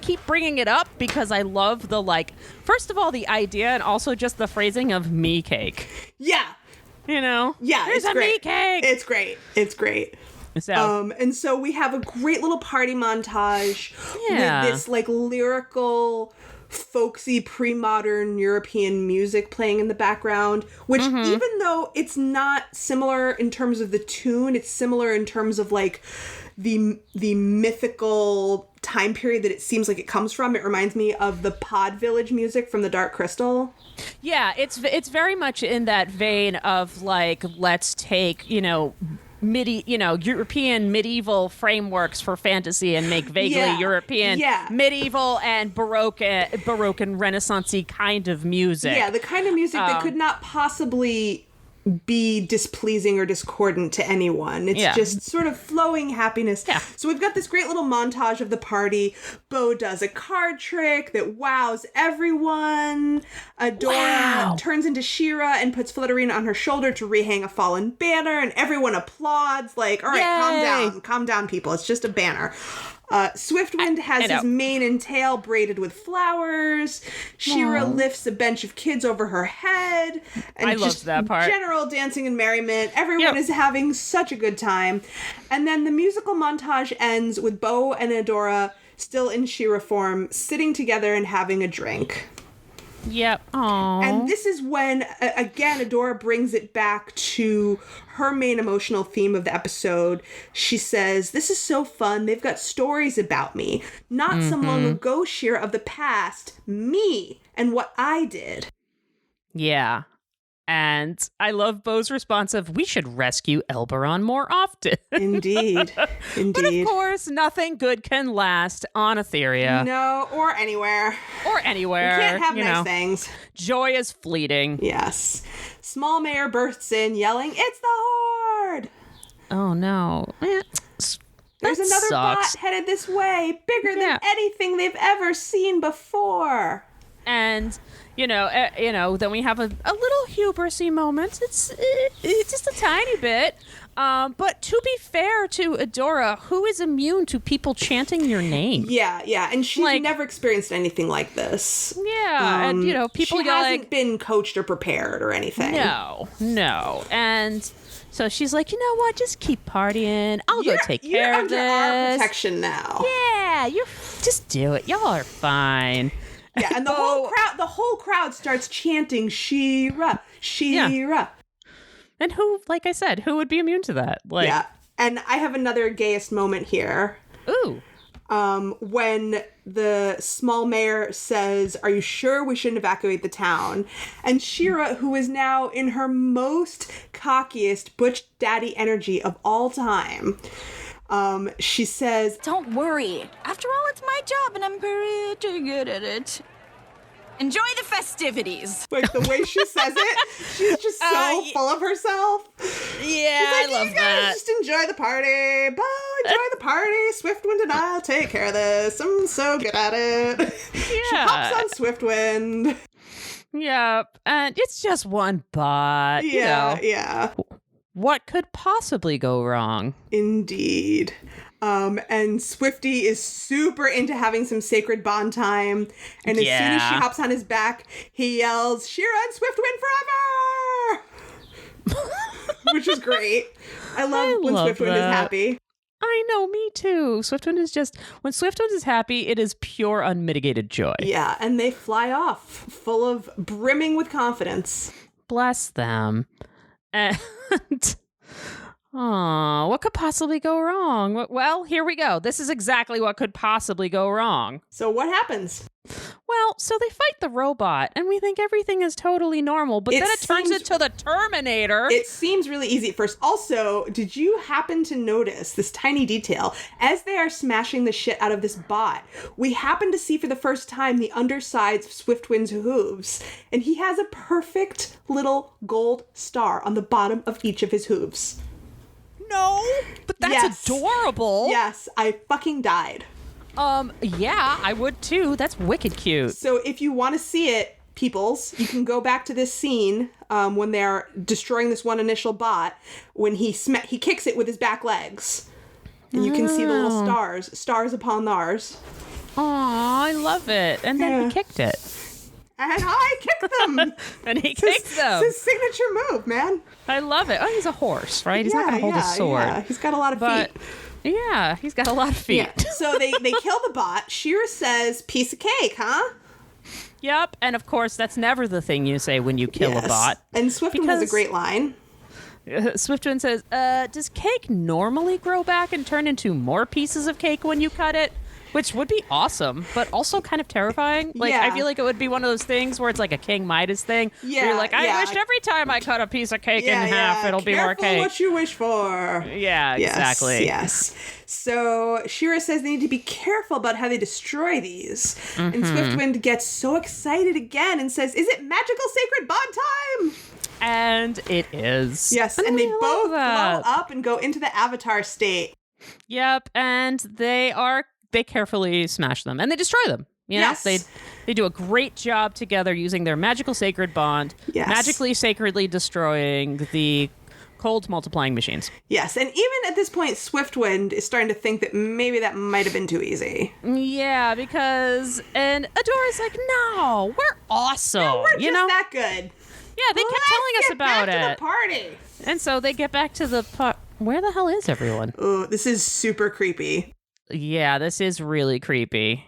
keep bringing it up because I love the, like, first of all, the idea, and also just the phrasing of me cake. Yeah. You know? Yeah, there's a me cake. It's great. So. And so we have a great little party montage with this like lyrical, folksy, pre-modern European music playing in the background, which even though it's not similar in terms of the tune, it's similar in terms of like the mythical time period that it seems like it comes from. It reminds me of the Pod Village music from the Dark Crystal. Yeah, it's very much in that vein of like, let's take, you know, European medieval frameworks for fantasy and make vaguely European medieval and Baroque and Renaissance-y kind of music. Yeah, the kind of music that could not possibly be displeasing or discordant to anyone. It's just sort of flowing happiness. Yeah. So we've got this great little montage of the party. Bo does a card trick that wows everyone. Adora turns into She-Ra and puts Flutterina on her shoulder to rehang a fallen banner, and everyone applauds like, all right, calm down, people. It's just a banner. Swiftwind has his mane and tail braided with flowers. She-Ra lifts a bench of kids over her head. And I loved that part. General dancing and merriment. Everyone is having such a good time. And then the musical montage ends with Bo and Adora still in She-Ra form, sitting together and having a drink. Yep. Aww. And this is when, again, Adora brings it back to her main emotional theme of the episode. She says, "This is so fun. They've got stories about me. Not some long ago She-Ra of the past. Me and what I did." Yeah. And I love Bo's response of, "We should rescue Elberon more often." Indeed. Indeed. But of course, nothing good can last on Etheria. No, or anywhere. Or anywhere. We can't have nice things. Joy is fleeting. Yes. Small Mayor bursts in, yelling, "It's the Horde!" Oh, no. There's another bot headed this way, bigger than anything they've ever seen before. And, then we have a little hubrisy moment. It's just a tiny bit. But to be fair to Adora, who is immune to people chanting your name? Yeah. And she's never experienced anything like this. Yeah. And, people she hasn't been coached or prepared or anything. No. And so she's like, you know what? Just keep partying. I'll go take care of this. You're under our protection now. Yeah. Just do it. Y'all are fine. Yeah, and the whole crowd starts chanting She-Ra, She-Ra. Yeah. And who, like I said, who would be immune to that? Yeah. And I have another gayest moment here. Ooh. When the small mayor says, "Are you sure we shouldn't evacuate the town?" And She-Ra, who is now in her most cockiest butch daddy energy of all time, she says, "Don't worry. After all, it's my job and I'm pretty good at it. Enjoy the festivities." Like, the way she says it, she's just so full of herself. Yeah, she's like, I love "You guys just enjoy the party. Bo, enjoy the party. Swiftwind and I'll take care of this. I'm so good at it." Yeah. She hops on Swiftwind. Yep. And it's just one bot. Yeah. What could possibly go wrong? Indeed. And Swifty is super into having some sacred bond time. And as soon as she hops on his back, he yells, "She-Ra and Swiftwind forever!" Which is great. I love when Swiftwind is happy. I know, me too. Swiftwind is just, when Swiftwind is happy, it is pure unmitigated joy. Yeah, and they fly off, full of brimming with confidence. Bless them. And what could possibly go wrong? Well, here we go. This is exactly what could possibly go wrong. So what happens? Well, so they fight the robot, and we think everything is totally normal, but then it turns into the Terminator. It seems really easy at first. Also, did you happen to notice this tiny detail? As they are smashing the shit out of this bot, we happen to see for the first time the undersides of Swiftwind's hooves, and he has a perfect little gold star on the bottom of each of his hooves. No, but that's adorable. Yes, I fucking died. Yeah, I would too. That's wicked cute. So if you want to see it, peoples, you can go back to this scene when they're destroying this one initial bot, when he kicks it with his back legs. And you can see the little stars upon ours. Aw, I love it. And then he kicked it. And I kicked them. And he kicked them. It's his signature move, man. I love it. Oh, he's a horse, right? He's not going to hold a sword. Yeah, he's got a lot of feet. Yeah, he's got a lot of feet. Yeah. So they kill the bot. She-Ra says, "Piece of cake, huh?" Yep. And of course, that's never the thing you say when you kill a bot. And Swiftwind has a great line. Swiftwind says, does cake normally grow back and turn into more pieces of cake when you cut it? Which would be awesome, but also kind of terrifying. Like, I feel like it would be one of those things where it's like a King Midas thing. Yeah, where you're like, I wish every time I cut a piece of cake in half, it'll be more cake. Careful what you wish for. Yeah, exactly. Yes. So She-Ra says they need to be careful about how they destroy these. Mm-hmm. And Swiftwind gets so excited again and says, "Is it magical sacred bond time?" And it is. Yes, and they both blow up and go into the avatar state. Yep, and they carefully smash them and they destroy them. Yes. They do a great job together using their magical sacred bond, magically sacredly destroying the cold multiplying machines. Yes, and even at this point, Swiftwind is starting to think that maybe that might have been too easy. Yeah, and Adora's like, no, we're awesome. No, we're just that good. Yeah, they kept telling us about it. Let's get back to the party. And so they get back to the where the hell is everyone? Oh, this is super creepy. Yeah, this is really creepy.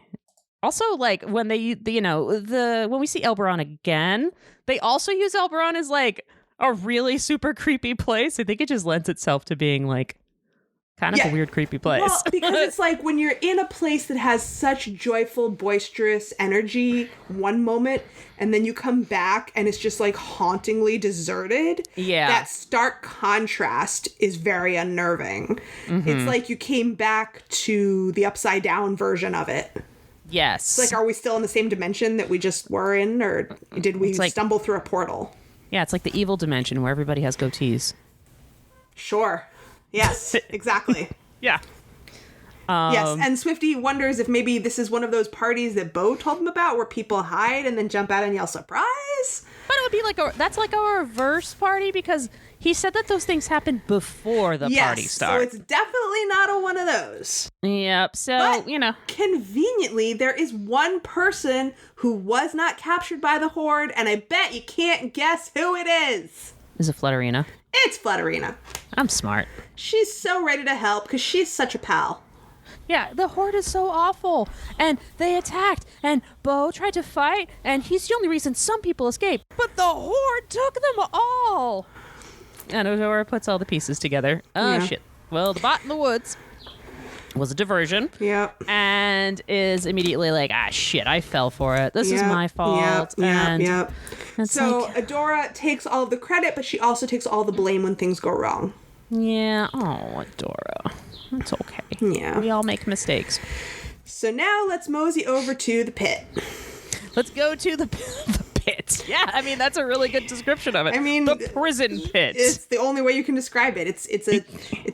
Also, like when when we see Elberon again, they also use Elberon as like a really super creepy place. I think it just lends itself to being like kind of a weird, creepy place. Well, because it's like when you're in a place that has such joyful, boisterous energy one moment, and then you come back and it's just like hauntingly deserted. Yeah. That stark contrast is very unnerving. Mm-hmm. It's like you came back to the upside down version of it. Yes. It's like, are we still in the same dimension that we just were in, or did we stumble through a portal? Yeah, it's like the evil dimension where everybody has goatees. Sure. Yes, exactly. Yeah. Yes, and Swifty wonders if maybe this is one of those parties that Bo told him about where people hide and then jump out and yell surprise. But it would be that's like a reverse party because he said that those things happened before the party starts. So it's definitely not one of those. Yep. So, but conveniently, there is one person who was not captured by the Horde, and I bet you can't guess who it is. Is it Flutterina? It's Flutterina. I'm smart. She's so ready to help because she's such a pal. Yeah, the Horde is so awful. And they attacked, and Bo tried to fight, and he's the only reason some people escaped. But the Horde took them all. And Adora puts all the pieces together. Oh, shit. Well, the bot in the woods was a diversion. Yep. And is immediately like, shit, I fell for it. This is my fault. Yep. So Adora takes all of the credit, but she also takes all the blame when things go wrong. Yeah. Oh, Adora. It's okay. Yeah. We all make mistakes. So now let's mosey over to the pit. Let's go to the pit. Yeah, I mean, that's a really good description of it. I mean, the prison pit. It's the only way you can describe it. It's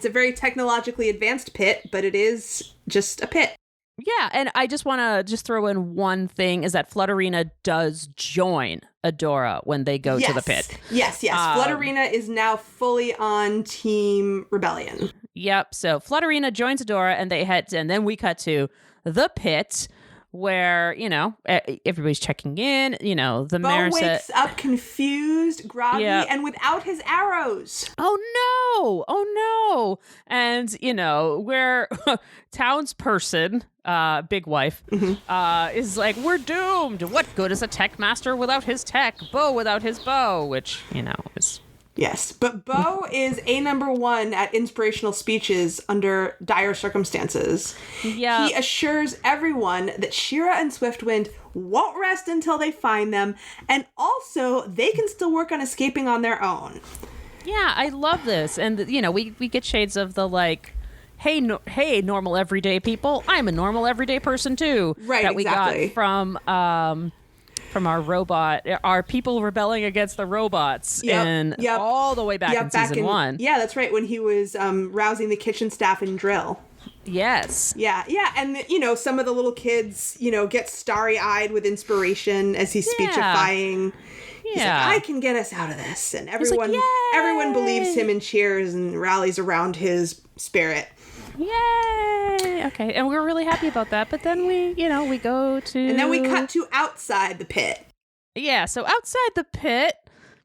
a very technologically advanced pit, but it is just a pit. Yeah, and I just want to throw in one thing is that Flutterina does join Adora when they go to the pit. Yes. Flutterina is now fully on Team Rebellion. Yep. So Flutterina joins Adora and they head, and then we cut to the pit where, everybody's checking in, the mayor wakes up confused, groggy, and without his arrows. Oh no. And, where townsperson, big wife, is like, we're doomed. What good is a tech master without his tech? Bo without his bow, which, is... Yes, but Bo is number one at inspirational speeches under dire circumstances. Yeah. He assures everyone that She-Ra and Swiftwind won't rest until they find them, and also they can still work on escaping on their own. Yeah, I love this. And, we get shades of the, like, hey, normal everyday people, I'm a normal everyday person too. Right, that we exactly. got from our robot, our people rebelling against the robots, all the way back in season 1. Yeah, that's right, when he was rousing the kitchen staff in drill. Yes. Yeah, and some of the little kids, get starry-eyed with inspiration as he's speechifying. He's like, I can get us out of this, and everyone believes him and cheers and rallies around his spirit. Yay! Okay, and we're really happy about that. But then we go to... And then we cut to outside the pit. Yeah, so outside the pit,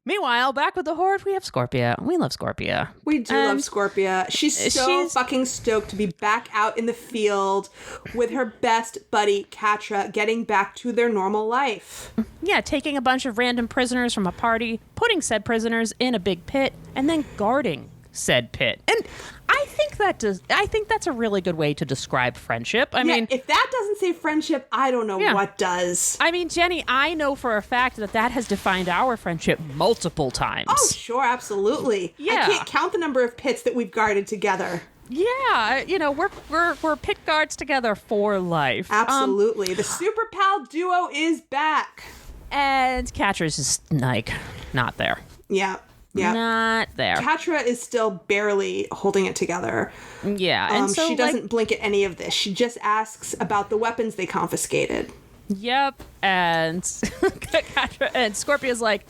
meanwhile, back with the Horde, we have Scorpia. We love Scorpia. We do love Scorpia. She's fucking stoked to be back out in the field with her best buddy, Catra, getting back to their normal life. Yeah, taking a bunch of random prisoners from a party, putting said prisoners in a big pit, and then guarding said pit. And I think that's a really good way to describe friendship. I mean, if that doesn't say friendship, I don't know what does. I mean, Jenny, I know for a fact that has defined our friendship multiple times. Oh, sure, absolutely. Yeah. I can't count the number of pits that we've guarded together. Yeah, we're pit guards together for life. Absolutely. The Super Pal duo is back. And Catra's just like not there. Yeah. Yeah. Not there. Catra is still barely holding it together. Yeah. And so she doesn't blink at any of this. She just asks about the weapons they confiscated. Yep. And Catra and Scorpia's like,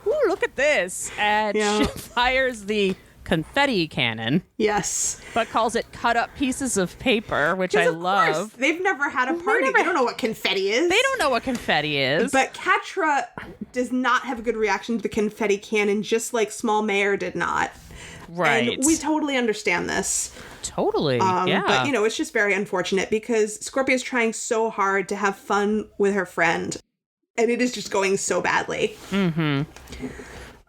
ooh, look at this. And she fires the confetti cannon. Yes. But calls it cut up pieces of paper, which I love. Course, they've never had a party. They don't know what confetti is. They don't know what confetti is. But Catra does not have a good reaction to the confetti cannon, just like Small Mayor did not. Right. And we totally understand this. Totally. Yeah. But, it's just very unfortunate because Scorpia is trying so hard to have fun with her friend. And it is just going so badly. Mm-hmm.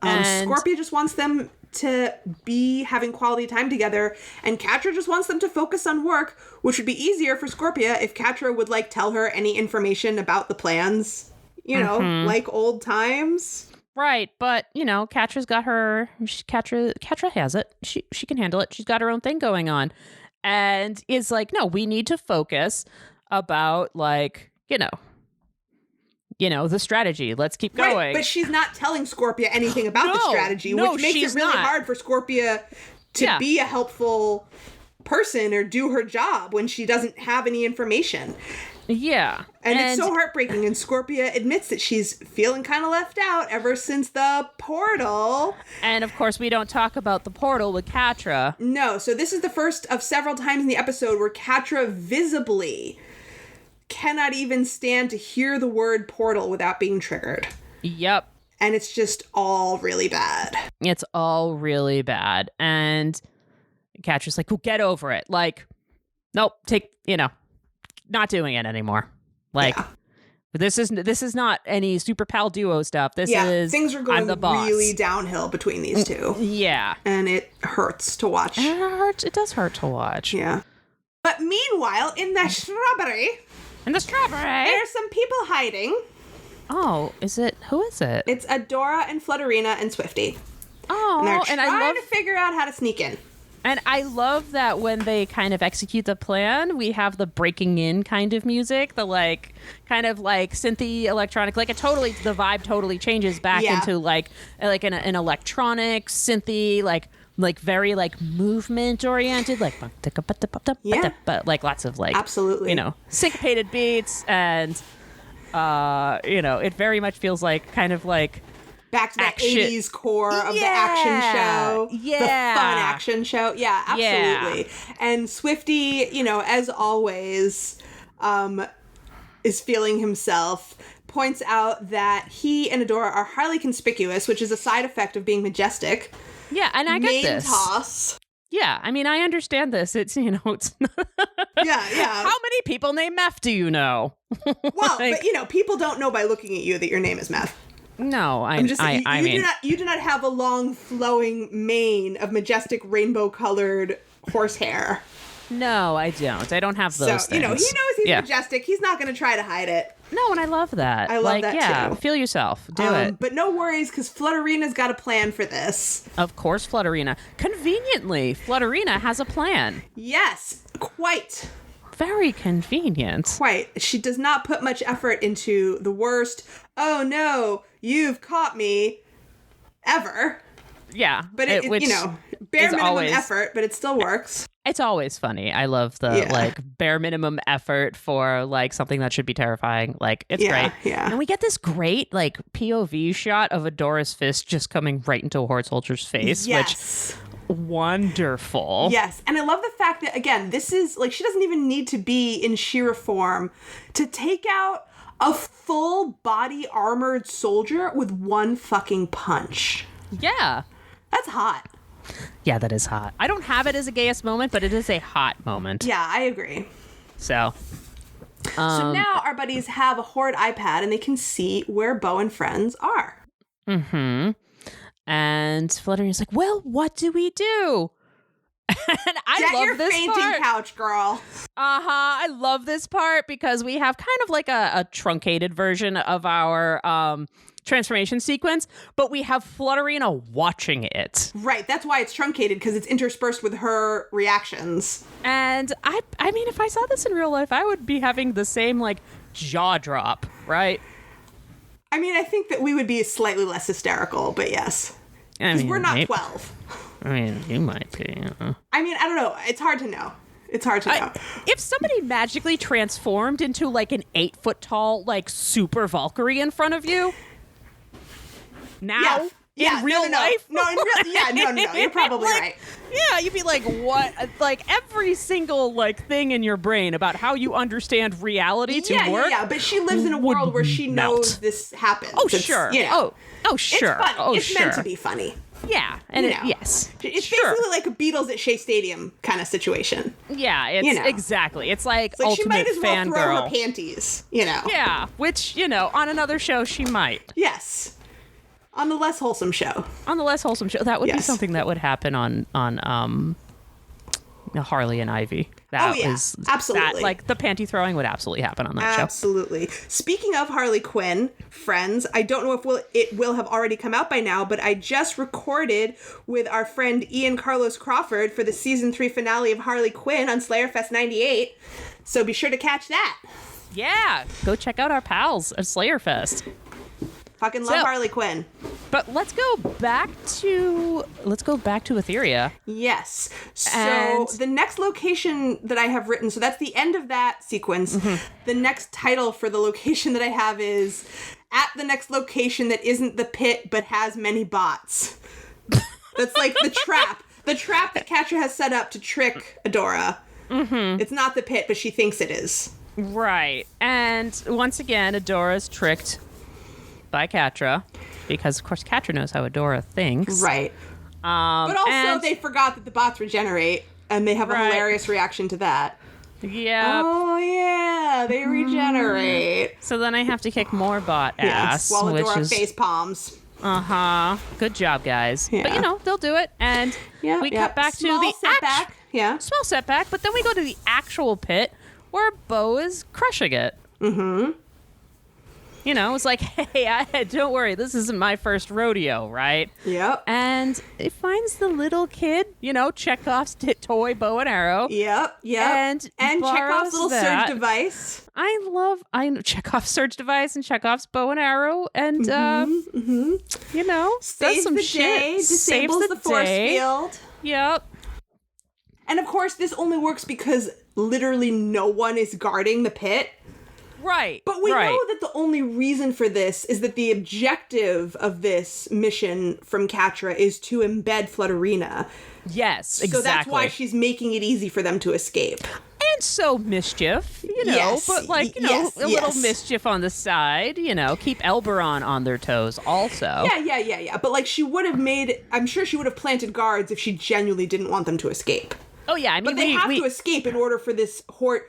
Scorpia just wants them to be having quality time together, and Catra just wants them to focus on work, which would be easier for Scorpia if Catra would, tell her any information about the plans, like old times. Right, but, Catra's got her... Catra has it. She can handle it. She's got her own thing going on. And is like, no, we need to focus about, the strategy. Let's keep going. Right, but she's not telling Scorpia anything about the strategy, which makes it really hard for Scorpia to be a helpful person or do her job when she doesn't have any information. Yeah. And it's so heartbreaking. And Scorpia admits that she's feeling kind of left out ever since the portal. And of course, we don't talk about the portal with Catra. No. So this is the first of several times in the episode where Catra visibly cannot even stand to hear the word portal without being triggered. Yep. And it's just all really bad. It's all really bad. And Catra's like, well, get over it. Nope, not doing it anymore. But this is not any super pal duo stuff. This is things are going really downhill between these two. Yeah. And it hurts to watch. It does hurt to watch. Yeah. But meanwhile, in the shrubbery... there's some people hiding. Oh, who is it? It's Adora and Flutterina and Swifty. Oh, and they're trying to figure out how to sneak in. And I love that when they kind of execute the plan, we have the breaking in kind of music, the kind of synthy electronic, the vibe totally changes back into an electronic synthy, very movement oriented, but lots of absolutely, syncopated beats, and it very much feels back to the 80s core of the action show. Yeah. The fun action show. Yeah, absolutely. Yeah. And Swifty, as always, is feeling himself, points out that he and Adora are highly conspicuous, which is a side effect of being majestic. Yeah, and I get this. Toss. Yeah, I mean, I understand this. It's, it's... yeah. How many people named Meth do you know? Well, but, people don't know by looking at you that your name is Meth. No, I mean, you do not have a long flowing mane of majestic rainbow colored horsehair. No, I don't. I don't have those things. He knows he's majestic. He's not going to try to hide it. No, and I love that. I love that too. Feel yourself. Do it. But no worries, because Flutterina's got a plan for this. Of course, Flutterina. Conveniently, Flutterina has a plan. Yes, quite. Very convenient. Quite. She does not put much effort into the worst, oh no, you've caught me, ever. Yeah. But it bare minimum effort, but it still works. It's always funny. I love the bare minimum effort for something that should be terrifying. It's great. Yeah. And we get this great POV shot of Adora's fist just coming right into a horse soldier's face, which wonderful. Yes. And I love the fact that, again, this is she doesn't even need to be in She-Ra form to take out a full body armored soldier with one fucking punch. Yeah. That's hot. Yeah, that is hot. I don't have it as a gayest moment, but it is a hot moment. Yeah, I agree. So now our buddies have a Horde iPad and they can see where Bo and friends are. Mm-hmm. And Flutterina's like, well, what do we do? And I love your this fainting part. couch, girl. I love this part because we have kind of a truncated version of our transformation sequence, but we have Flutterina watching it. Right, that's why it's truncated, because it's interspersed with her reactions. And I mean, if I saw this in real life, I would be having the same jaw drop, right? I mean, I think that we would be slightly less hysterical, but yes. Because we're not 12. I mean, you might be. I mean, I don't know. It's hard to know. If somebody magically transformed into an 8-foot tall, super Valkyrie in front of you, now Yeah, in real life? No, in real, yeah, no. You're probably right. Yeah, you'd be like, what? Like every single like thing in your brain about how you understand reality to work. Yeah, but she lives in a would world where she melt. knows this happens. Oh, It's, sure. You know, Oh, sure. It's funny. Oh, it's sure. meant to be funny. Yeah, and You know. yes, It's sure. basically like a Beatles at Shea Stadium kind of situation. Yeah, it's exactly. It's like It's like she might ultimate as well throw fangirl. her panties, you know. Yeah, which, on another show she might. Yes. On the less wholesome show. On the less wholesome show, that would be Yes. something that would happen on Harley and Ivy. That was absolutely. That, like the panty throwing would absolutely happen on that show. Absolutely. Speaking of Harley Quinn, friends, I don't know if it will have already come out by now, but I just recorded with our friend Ian Carlos Crawford for the season 3 finale of Harley Quinn on Slayerfest 98. So be sure to catch that. Yeah, go check out our pals at Slayerfest. Fucking love Harley Quinn. But let's go back to Etheria. Yes. So And- the next location that I have written, so that's the end of that sequence. Mm-hmm. The next title for the location that I have is at the next location that isn't the pit but has many bots. That's like the trap. The trap that Catra has set up to trick Adora. Mm-hmm. It's not the pit, but she thinks it is. Right. And once again, Adora's tricked by Catra, because of course Catra knows how Adora thinks. Right. But also they forgot that the bots regenerate, and they have a hilarious reaction to that. Yeah. Oh, yeah, they regenerate. So then I have to kick more bot ass. Yes, while which Adora is, face palms. Uh-huh. Good job, guys. Yeah. But, they'll do it. And we cut back Small to the setback. Yeah. small setback, but then we go to the actual pit where Bo is crushing it. Mm-hmm. It's like, hey, don't worry, this isn't my first rodeo, right? Yep. And it finds the little kid, Chekhov's toy bow and arrow. Yep. And Chekhov's borrows little that. surge device. I know Chekhov's surge device and Chekhov's bow and arrow, and does Saves some the shit. day, disables the force field. Yep. And of course, this only works because literally no one is guarding the pit. Right. But we know that the only reason for this is that the objective of this mission from Catra is to embed Flutterina. Yes, exactly. So that's why she's making it easy for them to escape. And so mischief, Yes, but like, a little mischief on the side, keep Elberon on their toes also. Yeah. But like I'm sure she would have planted guards if she genuinely didn't want them to escape. Oh yeah, I mean, But they have to escape in order for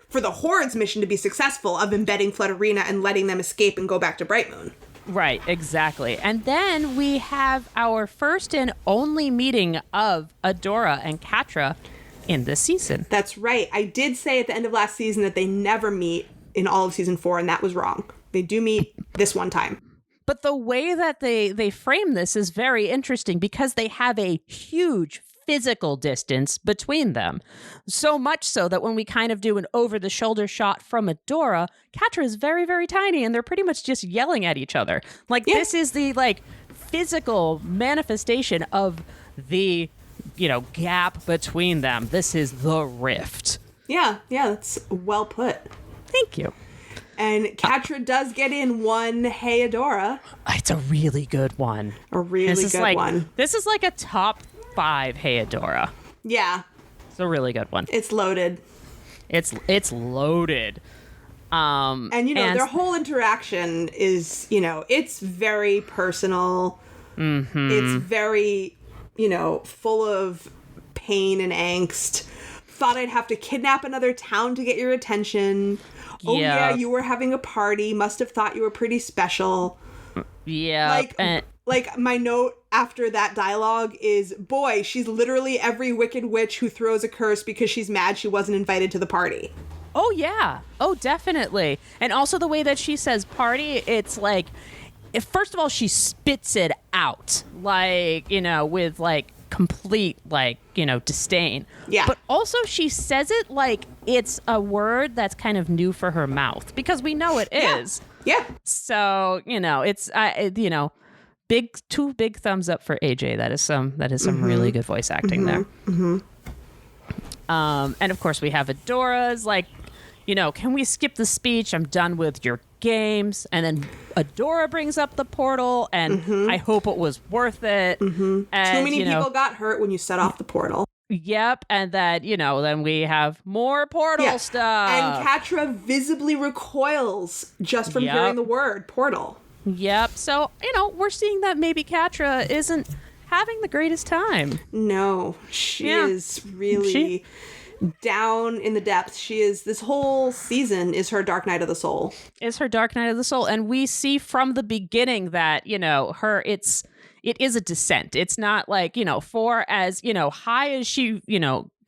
for the Horde's mission to be successful of embedding Flutterina and letting them escape and go back to Brightmoon. Right, exactly. And then we have our first and only meeting of Adora and Catra in this season. That's right. I did say at the end of last season that they never meet in all of season 4, and that was wrong. They do meet this one time. But the way that they frame this is very interesting because they have a huge physical distance between them. So much so that when we kind of do an over-the-shoulder shot from Adora, Catra is very, very tiny, and they're pretty much just yelling at each other. This is the, physical manifestation of the, gap between them. This is the rift. Yeah, that's well put. Thank you. And Catra does get in one Hey Adora. It's a really good one. A really good one. This is like a top 5 Hey Adora. Yeah. It's a really good one. It's loaded. It's loaded. And their whole interaction is, it's very personal. Mm-hmm. It's very, full of pain and angst. Thought I'd have to kidnap another town to get your attention. Oh yeah, you were having a party. Must have thought you were pretty special. Yeah. Like my note after that dialogue is, boy, she's literally every wicked witch who throws a curse because she's mad she wasn't invited to the party. Oh yeah. Oh, definitely. And also the way that she says party, it's like, first of all, she spits it out, with complete disdain. Yeah. But also she says it like it's a word that's kind of new for her mouth, because we know it is. Yeah. So, it's two big thumbs up for AJ. That is some really good voice acting there. Mm-hmm. And of course we have Adora's can we skip the speech? I'm done with your games. And then Adora brings up the portal, and I hope it was worth it. And, Too many people got hurt when you set off the portal. Yep, and that, then we have more portal stuff. And Catra visibly recoils just from hearing the word portal. Yep, so, we're seeing that maybe Catra isn't having the greatest time. No, she is really down in the depths. This whole season is her dark night of the soul. And we see from the beginning that, it is a descent. It's not like, for as, high as she,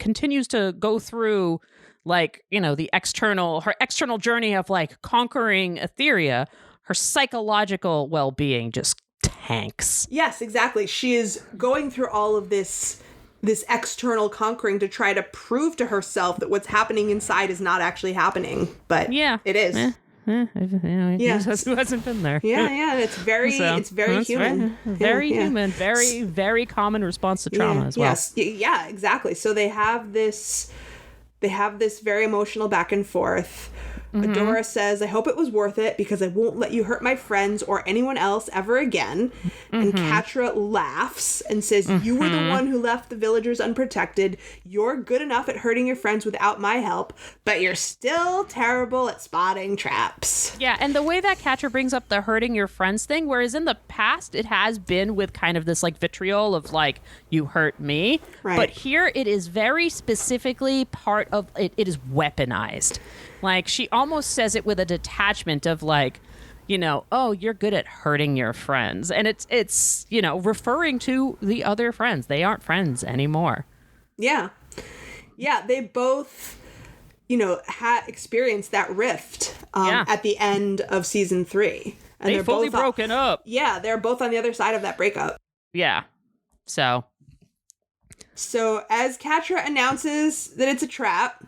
continues to go through, like, her external journey of, like, conquering Etheria, her psychological well-being just tanks. Yes, exactly. She is going through all of this external conquering to try to prove to herself that what's happening inside is not actually happening. But it is. Who hasn't been there? It's very human. Very human. Very, very common response to trauma as well. Yes, exactly. So they have this very emotional back and forth. Adora says, I hope it was worth it because I won't let you hurt my friends or anyone else ever again. And Catra laughs and says, you were the one who left the villagers unprotected. You're good enough at hurting your friends without my help, but you're still terrible at spotting traps. Yeah, and the way that Catra brings up the hurting your friends thing, whereas in the past it has been with kind of this like vitriol of like, you hurt me. Right. But here it is very specifically part of it. It is weaponized. Like, she almost says it with a detachment of, like, oh, you're good at hurting your friends. And it's referring to the other friends. They aren't friends anymore. Yeah. Yeah, they both, experienced that rift at the end of season 3. And they're fully broken up. Yeah, they're both on the other side of that breakup. Yeah. So as Catra announces that it's a trap,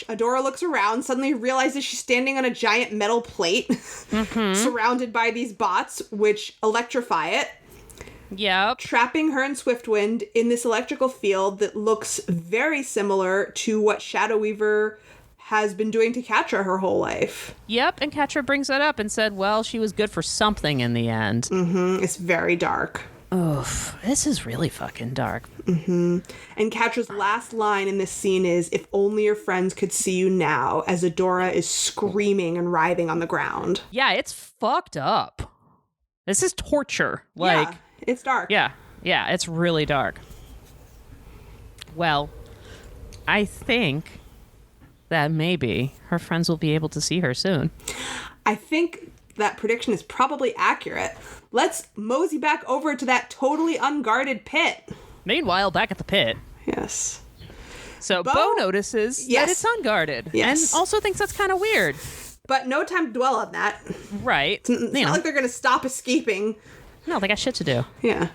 Adora looks around, suddenly realizes she's standing on a giant metal plate surrounded by these bots, which electrify it. Yep. Trapping her and Swiftwind in this electrical field that looks very similar to what Shadow Weaver has been doing to Catra her whole life. Yep, and Catra brings that up and said, well, she was good for something in the end. It's very dark. Oh, this is really fucking dark. And Catra's last line in this scene is, if only your friends could see you now, as Adora is screaming and writhing on the ground. Yeah, it's fucked up. This is torture. Yeah, it's dark. Yeah, it's really dark. Well, I think that maybe her friends will be able to see her soon. I think that prediction is probably accurate. Let's mosey back over to that totally unguarded pit. Meanwhile, back at the pit. Yes. So Bo notices that it's unguarded. Yes. And also thinks that's kind of weird. But no time to dwell on that. Right. It's not like they're going to stop escaping. No, they got shit to do. Yeah.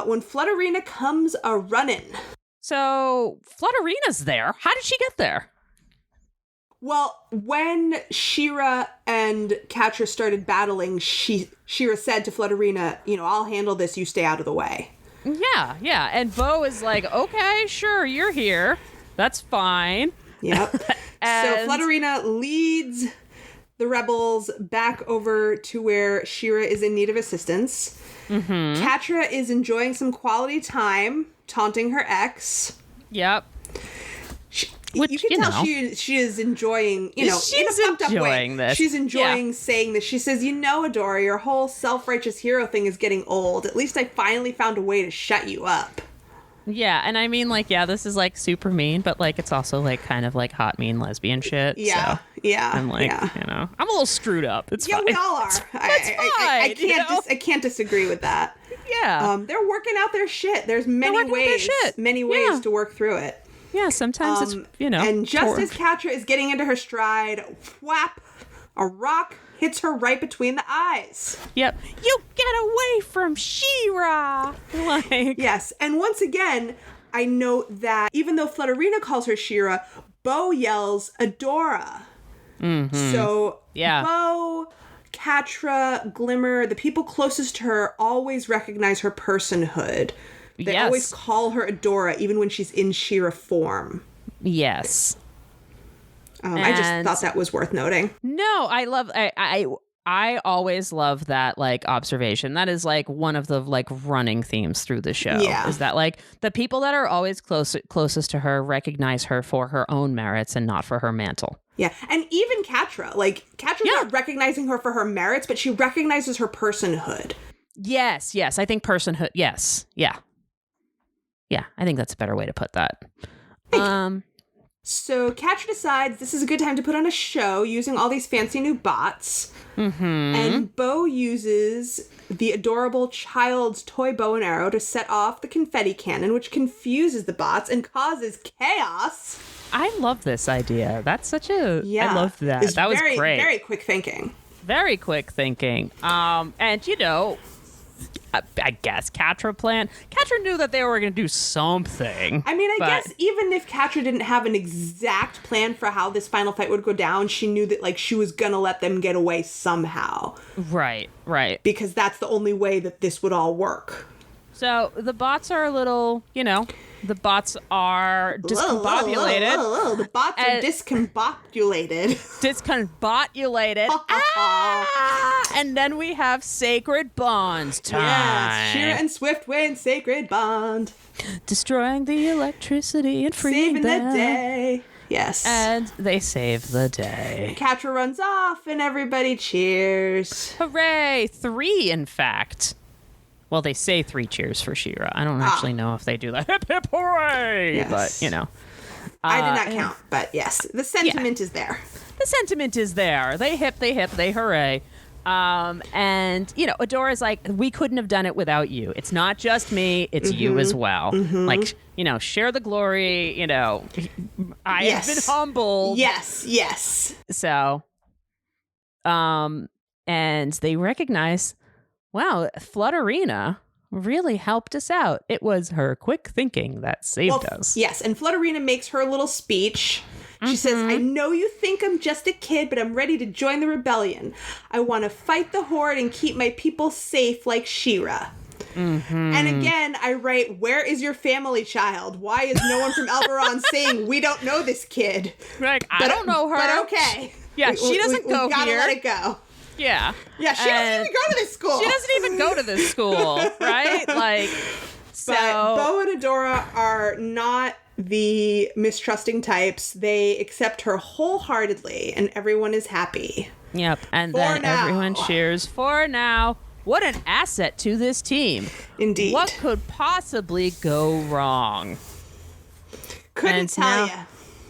When Flutterina comes a-runnin'. So Flutterina's there. How did she get there? Well, when She-Ra and Catra started battling, She-Ra said to Flutterina, I'll handle this, you stay out of the way. Yeah. And Bo is like, okay, sure, you're here. That's fine. Yep. So Flutterina leads the rebels back over to where She-Ra is in need of assistance. Catra is enjoying some quality time, taunting her ex. Yep. Which, you can tell she is enjoying, she's in a fucked up way. This. She's enjoying saying this. She says, Adora, your whole self-righteous hero thing is getting old. At least I finally found a way to shut you up. Yeah, and I mean, like, this is, like, super mean, but, like, it's also, like, kind of, like, hot, mean lesbian shit. Yeah, so I'm, like, I'm a little screwed up. It's fine. Yeah, we all are. It's fine. I can't disagree with that. Yeah. They're working out their shit. There's many ways to work through it. Yeah, sometimes it's, And just as Catra is getting into her stride, whap, a rock hits her right between the eyes. Yep. You get away from She-Ra! Yes, and once again, I note that even though Flutterina calls her She-Ra, Bo yells Adora. So, Bo, Catra, Glimmer, the people closest to her always recognize her personhood. They always call her Adora, even when she's in She-Ra form. Yes. I just thought that was worth noting. No, I always love that like observation. That is like one of the like running themes through the show. Yeah. Is that like the people that are always closest to her recognize her for her own merits and not for her mantle. Yeah. And even Catra, like Catra's not recognizing her for her merits, but she recognizes her personhood. Yes. I think personhood. Yes. Yeah. I think that's a better way to put that. So Catra decides this is a good time to put on a show using all these fancy new bots. Mm-hmm. And Bo uses the adorable child's toy bow and arrow to set off the confetti cannon, which confuses the bots and causes chaos. I love this idea. That's such a... Yeah. I love that. That was great. Very quick thinking. Very quick thinking. And, you know... I guess Catra knew that they were going to do something. I mean, I guess even if Catra didn't have an exact plan for how this final fight would go down, she knew that like she was going to let them get away somehow. Right. Because that's the only way that this would all work. So the bots are a little, the bots are discombobulated. Whoa. The bots are discombobulated. And then we have Sacred Bonds time. Yes, She-Ra and Swiftwind, Sacred Bond. Destroying the electricity and freeing Saving them. the day. Yes. And they save the day. Catra runs off and everybody cheers. Hooray! 3, in fact. Well, they say 3 cheers for She-Ra. I don't actually know if they do that. Hip, hip, hooray! Yes. But, I did not count, but yes, the sentiment is there. The sentiment is there. They hip, they hooray. And, Adora's like, we couldn't have done it without you. It's not just me, it's you as well. Mm-hmm. Like, share the glory, I have been humbled. Yes. So, and they recognize, wow, Flutterina really helped us out. It was her quick thinking that saved us. Yes, and Flutterina makes her little speech. She says, I know you think I'm just a kid, but I'm ready to join the rebellion. I want to fight the Horde and keep my people safe like She-Ra. Mm-hmm. And again, I write, where is your family, child? Why is no one from Alberon saying, we don't know this kid? Like, I don't know her. But okay. Yeah, she doesn't go we gotta here. let it go. Yeah. Yeah, she doesn't even go to this school. She doesn't even go to this school, right? Like, so... But Bo and Adora are not the mistrusting types. They accept her wholeheartedly, and everyone is happy. Yep, and then everyone cheers for now. What an asset to this team. Indeed. What could possibly go wrong? Couldn't tell you.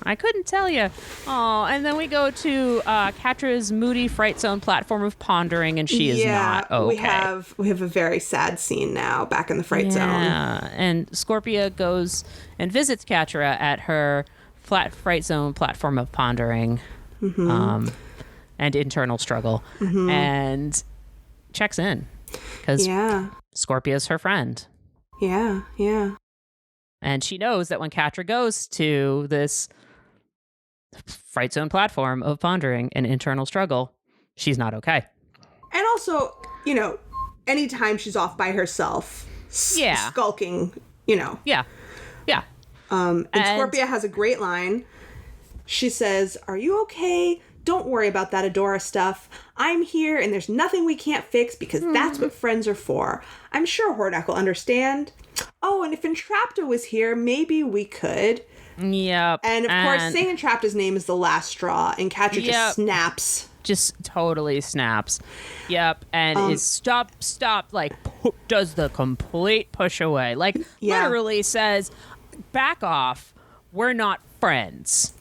I couldn't tell you. Oh, and then we go to Catra's moody fright zone platform of pondering, and she is not okay. We have a very sad scene now back in the fright zone. Yeah, and Scorpia goes and visits Catra at her fright zone platform of pondering and internal struggle, and checks in because Scorpia's her friend. Yeah. And she knows that when Catra goes to this fright zone platform of pondering and internal struggle, she's not okay. And also, anytime she's off by herself, skulking, Yeah. And Scorpia has a great line. She says, are you okay? Don't worry about that Adora stuff. I'm here and there's nothing we can't fix because that's what friends are for. I'm sure Hordak will understand. Oh, and if Entrapta was here, maybe we could. Yep. And of course, saying Entrapta's name is the last straw, and Catra just snaps. Just totally snaps. Yep. And is stop, like, does the complete push away. Like, literally says, back off. We're not friends.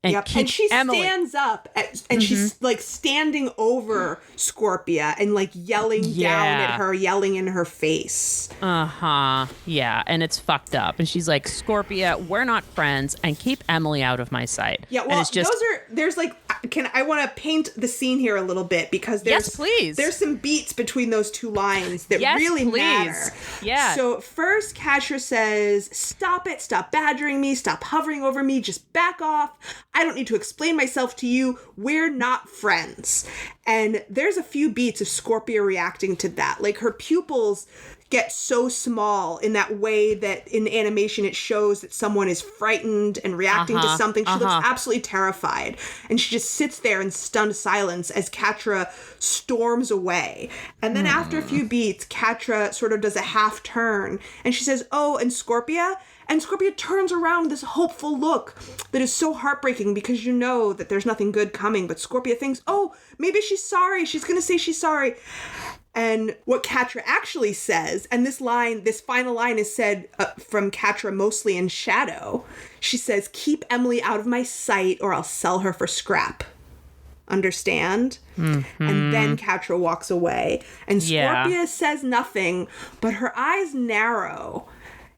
And she stands up and she's like standing over Scorpia and like yelling down at her, yelling in her face. Yeah, and it's fucked up. And she's like, Scorpia, we're not friends, and keep Emily out of my sight. Yeah, well, and it's just... there's like, I want to paint the scene here a little bit because yes, please. There's some beats between those two lines that really matter. Yeah. So first, Catra says, stop it, stop badgering me, stop hovering over me, just back off. I don't need to explain myself to you. We're not friends. And there's a few beats of Scorpia reacting to that. Like her pupils get so small in that way that in animation it shows that someone is frightened and reacting to something. She looks absolutely terrified. And she just sits there in stunned silence as Catra storms away. And then after a few beats, Catra sort of does a half turn and she says, "Oh, and Scorpia?" And Scorpia turns around with this hopeful look that is so heartbreaking because you know that there's nothing good coming. But Scorpia thinks, oh, maybe she's sorry. She's going to say she's sorry. And what Catra actually says, and this final line is said from Catra mostly in shadow. She says, "Keep Emily out of my sight or I'll sell her for scrap." Understand? Mm-hmm. And then Catra walks away. And Scorpia says nothing, but her eyes narrow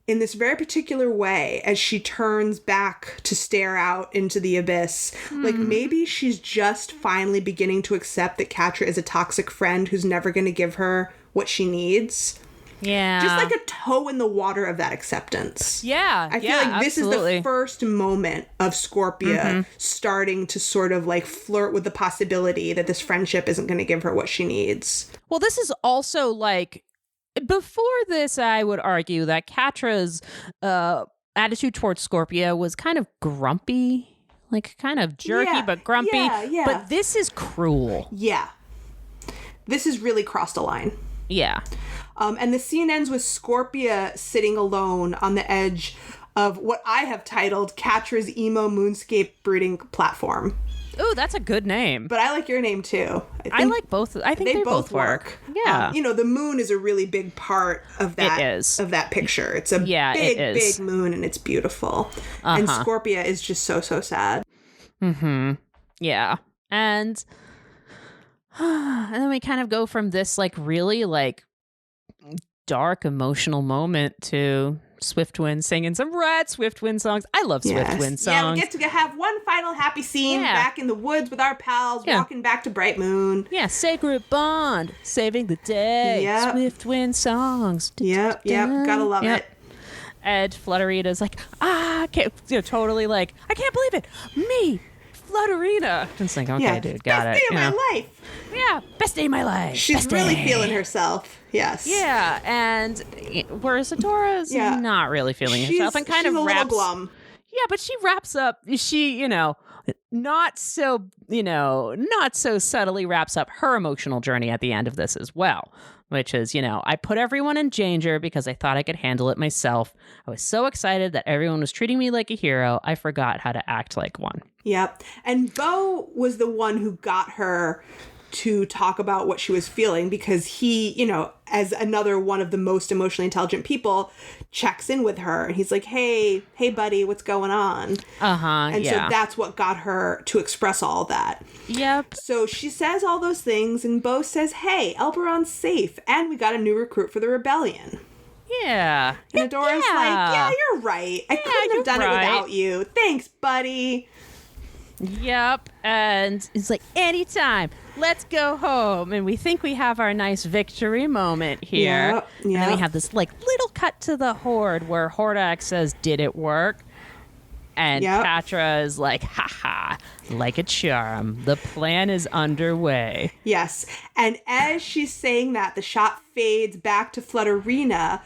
in this very particular way as she turns back to stare out into the abyss. Like maybe she's just finally beginning to accept that Catra is a toxic friend who's never going to give her what she needs. Yeah. Just like a toe in the water of that acceptance. Yeah. I feel like this is the first moment of Scorpia starting to sort of like flirt with the possibility that this friendship isn't going to give her what she needs. Well, this is also like, before this, I would argue that Catra's attitude towards Scorpia was kind of grumpy, like kind of jerky, but grumpy. Yeah. But this is cruel. Yeah. This has really crossed a line. Yeah. And the scene ends with Scorpia sitting alone on the edge of what I have titled Catra's emo moonscape brooding platform. Ooh, that's a good name. But I like your name too. I like both. I think they both work. Yeah. The moon is a really big part of that. It is. Of that picture. It's a big moon and it's beautiful. And Scorpia is just so sad. Mm-hmm. Yeah. And then we kind of go from this like really like dark emotional moment to Swiftwind singing some Red Swiftwind songs. I love Swiftwind songs. Yeah, we get to have one final happy scene back in the woods with our pals, walking back to Bright Moon. Yeah, Sacred Bond, saving the day. Yep. Swiftwind songs. Yep, gotta love it. And Flutterina's like, totally like, I can't believe it. Me, Flutterina. Just like, okay, dude, got it. Best day of my life. Yeah, best day of my life. She's really feeling herself. Yes. Yeah, and whereas Adora's not really feeling herself and kind of wraps. Little glum. Yeah, but she wraps up. She, not so subtly wraps up her emotional journey at the end of this as well. Which is, I put everyone in danger because I thought I could handle it myself. I was so excited that everyone was treating me like a hero, I forgot how to act like one. Yep. And Beau was the one who got her to talk about what she was feeling because he, as another one of the most emotionally intelligent people, checks in with her. And he's like, hey, buddy, what's going on? And so that's what got her to express all that. Yep. So she says all those things and Beau says, hey, Elberon's safe. And we got a new recruit for the rebellion. Yeah. And Adora's like, yeah, you're right. I couldn't have done it without you. Thanks, buddy. Yep. And it's like, anytime. Let's go home. And we think we have our nice victory moment here. Yep. And then we have this like little cut to the Horde where Hordak says, did it work? And Catra is like, haha, like a charm. The plan is underway. Yes. And as she's saying that, the shot fades back to Flutterina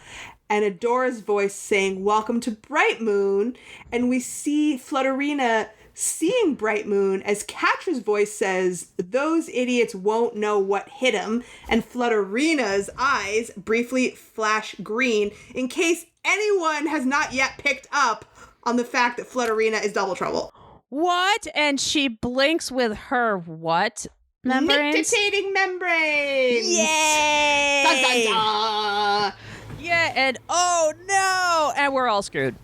and Adora's voice saying, welcome to Bright Moon. And we see Flutterina seeing Bright Moon as Catra's voice says, those idiots won't know what hit them. And Flutterina's eyes briefly flash green in case anyone has not yet picked up on the fact that Flutterina is double trouble. What? And she blinks with her what? Membranes? Nictitating membranes! Yay! Dun, dun, dun. Yeah, and oh no! And we're all screwed.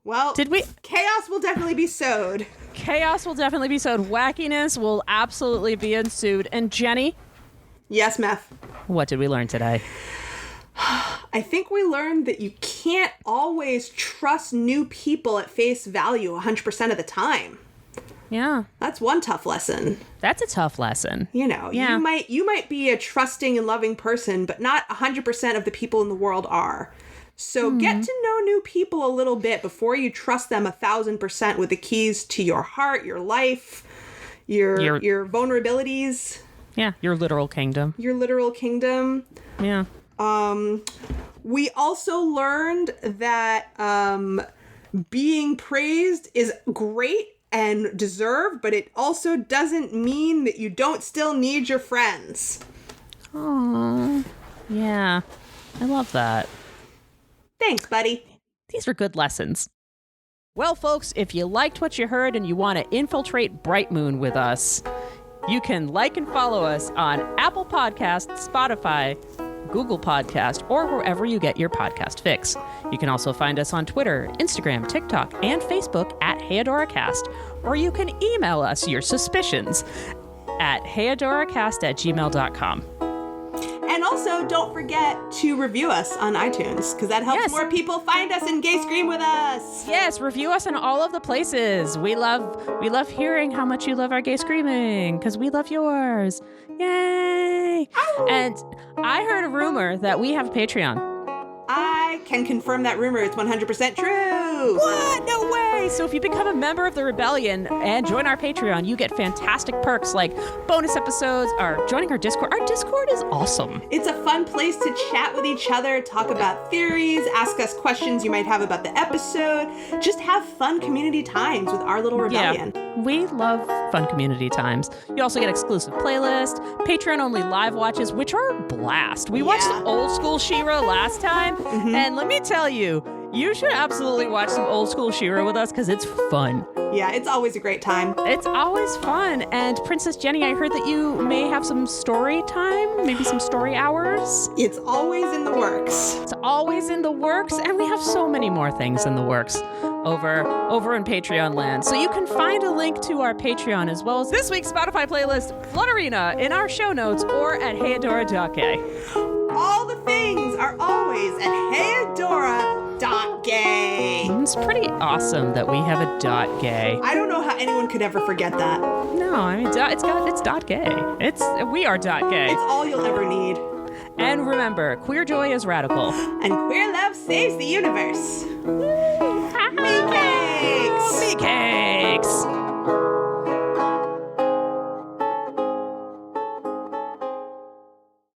Well, did we? Chaos will definitely be sowed. Chaos will definitely be sowed. Wackiness will absolutely be ensued. And Jenny? Yes, Meth. What did we learn today? I think we learned that you can't always trust new people at face value 100% of the time. Yeah. That's one tough lesson. That's a tough lesson. You might be a trusting and loving person, but not 100% of the people in the world are. So get to know new people a little bit before you trust them 1,000% with the keys to your heart, your life, your vulnerabilities. Yeah, your literal kingdom. Your literal kingdom. Yeah. We also learned that being praised is great and deserved, but it also doesn't mean that you don't still need your friends. Aww. Yeah, I love that. Thanks, buddy. These are good lessons. Well, folks, if you liked what you heard and you want to infiltrate Bright Moon with us, you can like and follow us on Apple Podcasts, Spotify, Google Podcast, or wherever you get your podcast fix. You can also find us on Twitter, Instagram, TikTok, and Facebook at HeyAdoraCast, or you can email us your suspicions at heyadoracast@gmail.com. And also, don't forget to review us on iTunes, because that helps more people find us and gay scream with us. Yes, review us in all of the places. We love hearing how much you love our gay screaming, because we love yours. Yay! Ow. And I heard a rumor that we have a Patreon. I can confirm that rumor. It's 100% true. What? No way! So if you become a member of the Rebellion and join our Patreon, you get fantastic perks like bonus episodes or joining our Discord. Our Discord is awesome. It's a fun place to chat with each other, talk about theories, ask us questions you might have about the episode. Just have fun community times with our little Rebellion. Yeah, we love fun community times. You also get exclusive playlists, Patreon-only live watches, which are a blast. We watched Old School She-Ra last time, and let me tell you, you should absolutely watch some Old School She-Ra with us because it's fun. Yeah, it's always a great time. It's always fun. And Princess Jenny, I heard that you may have some story time, maybe some story hours. It's always in the works. It's always in the works, and we have so many more things in the works over in Patreon land. So you can find a link to our Patreon as well as this week's Spotify playlist, Flutterina, in our show notes or at heyadora.gay. All the things are always at heyadora.gay. It's pretty awesome that we have a .gay. I don't know how anyone could ever forget that. No, I mean it's .gay. We are .gay. It's all you'll ever need. And remember, queer joy is radical. And queer love saves the universe.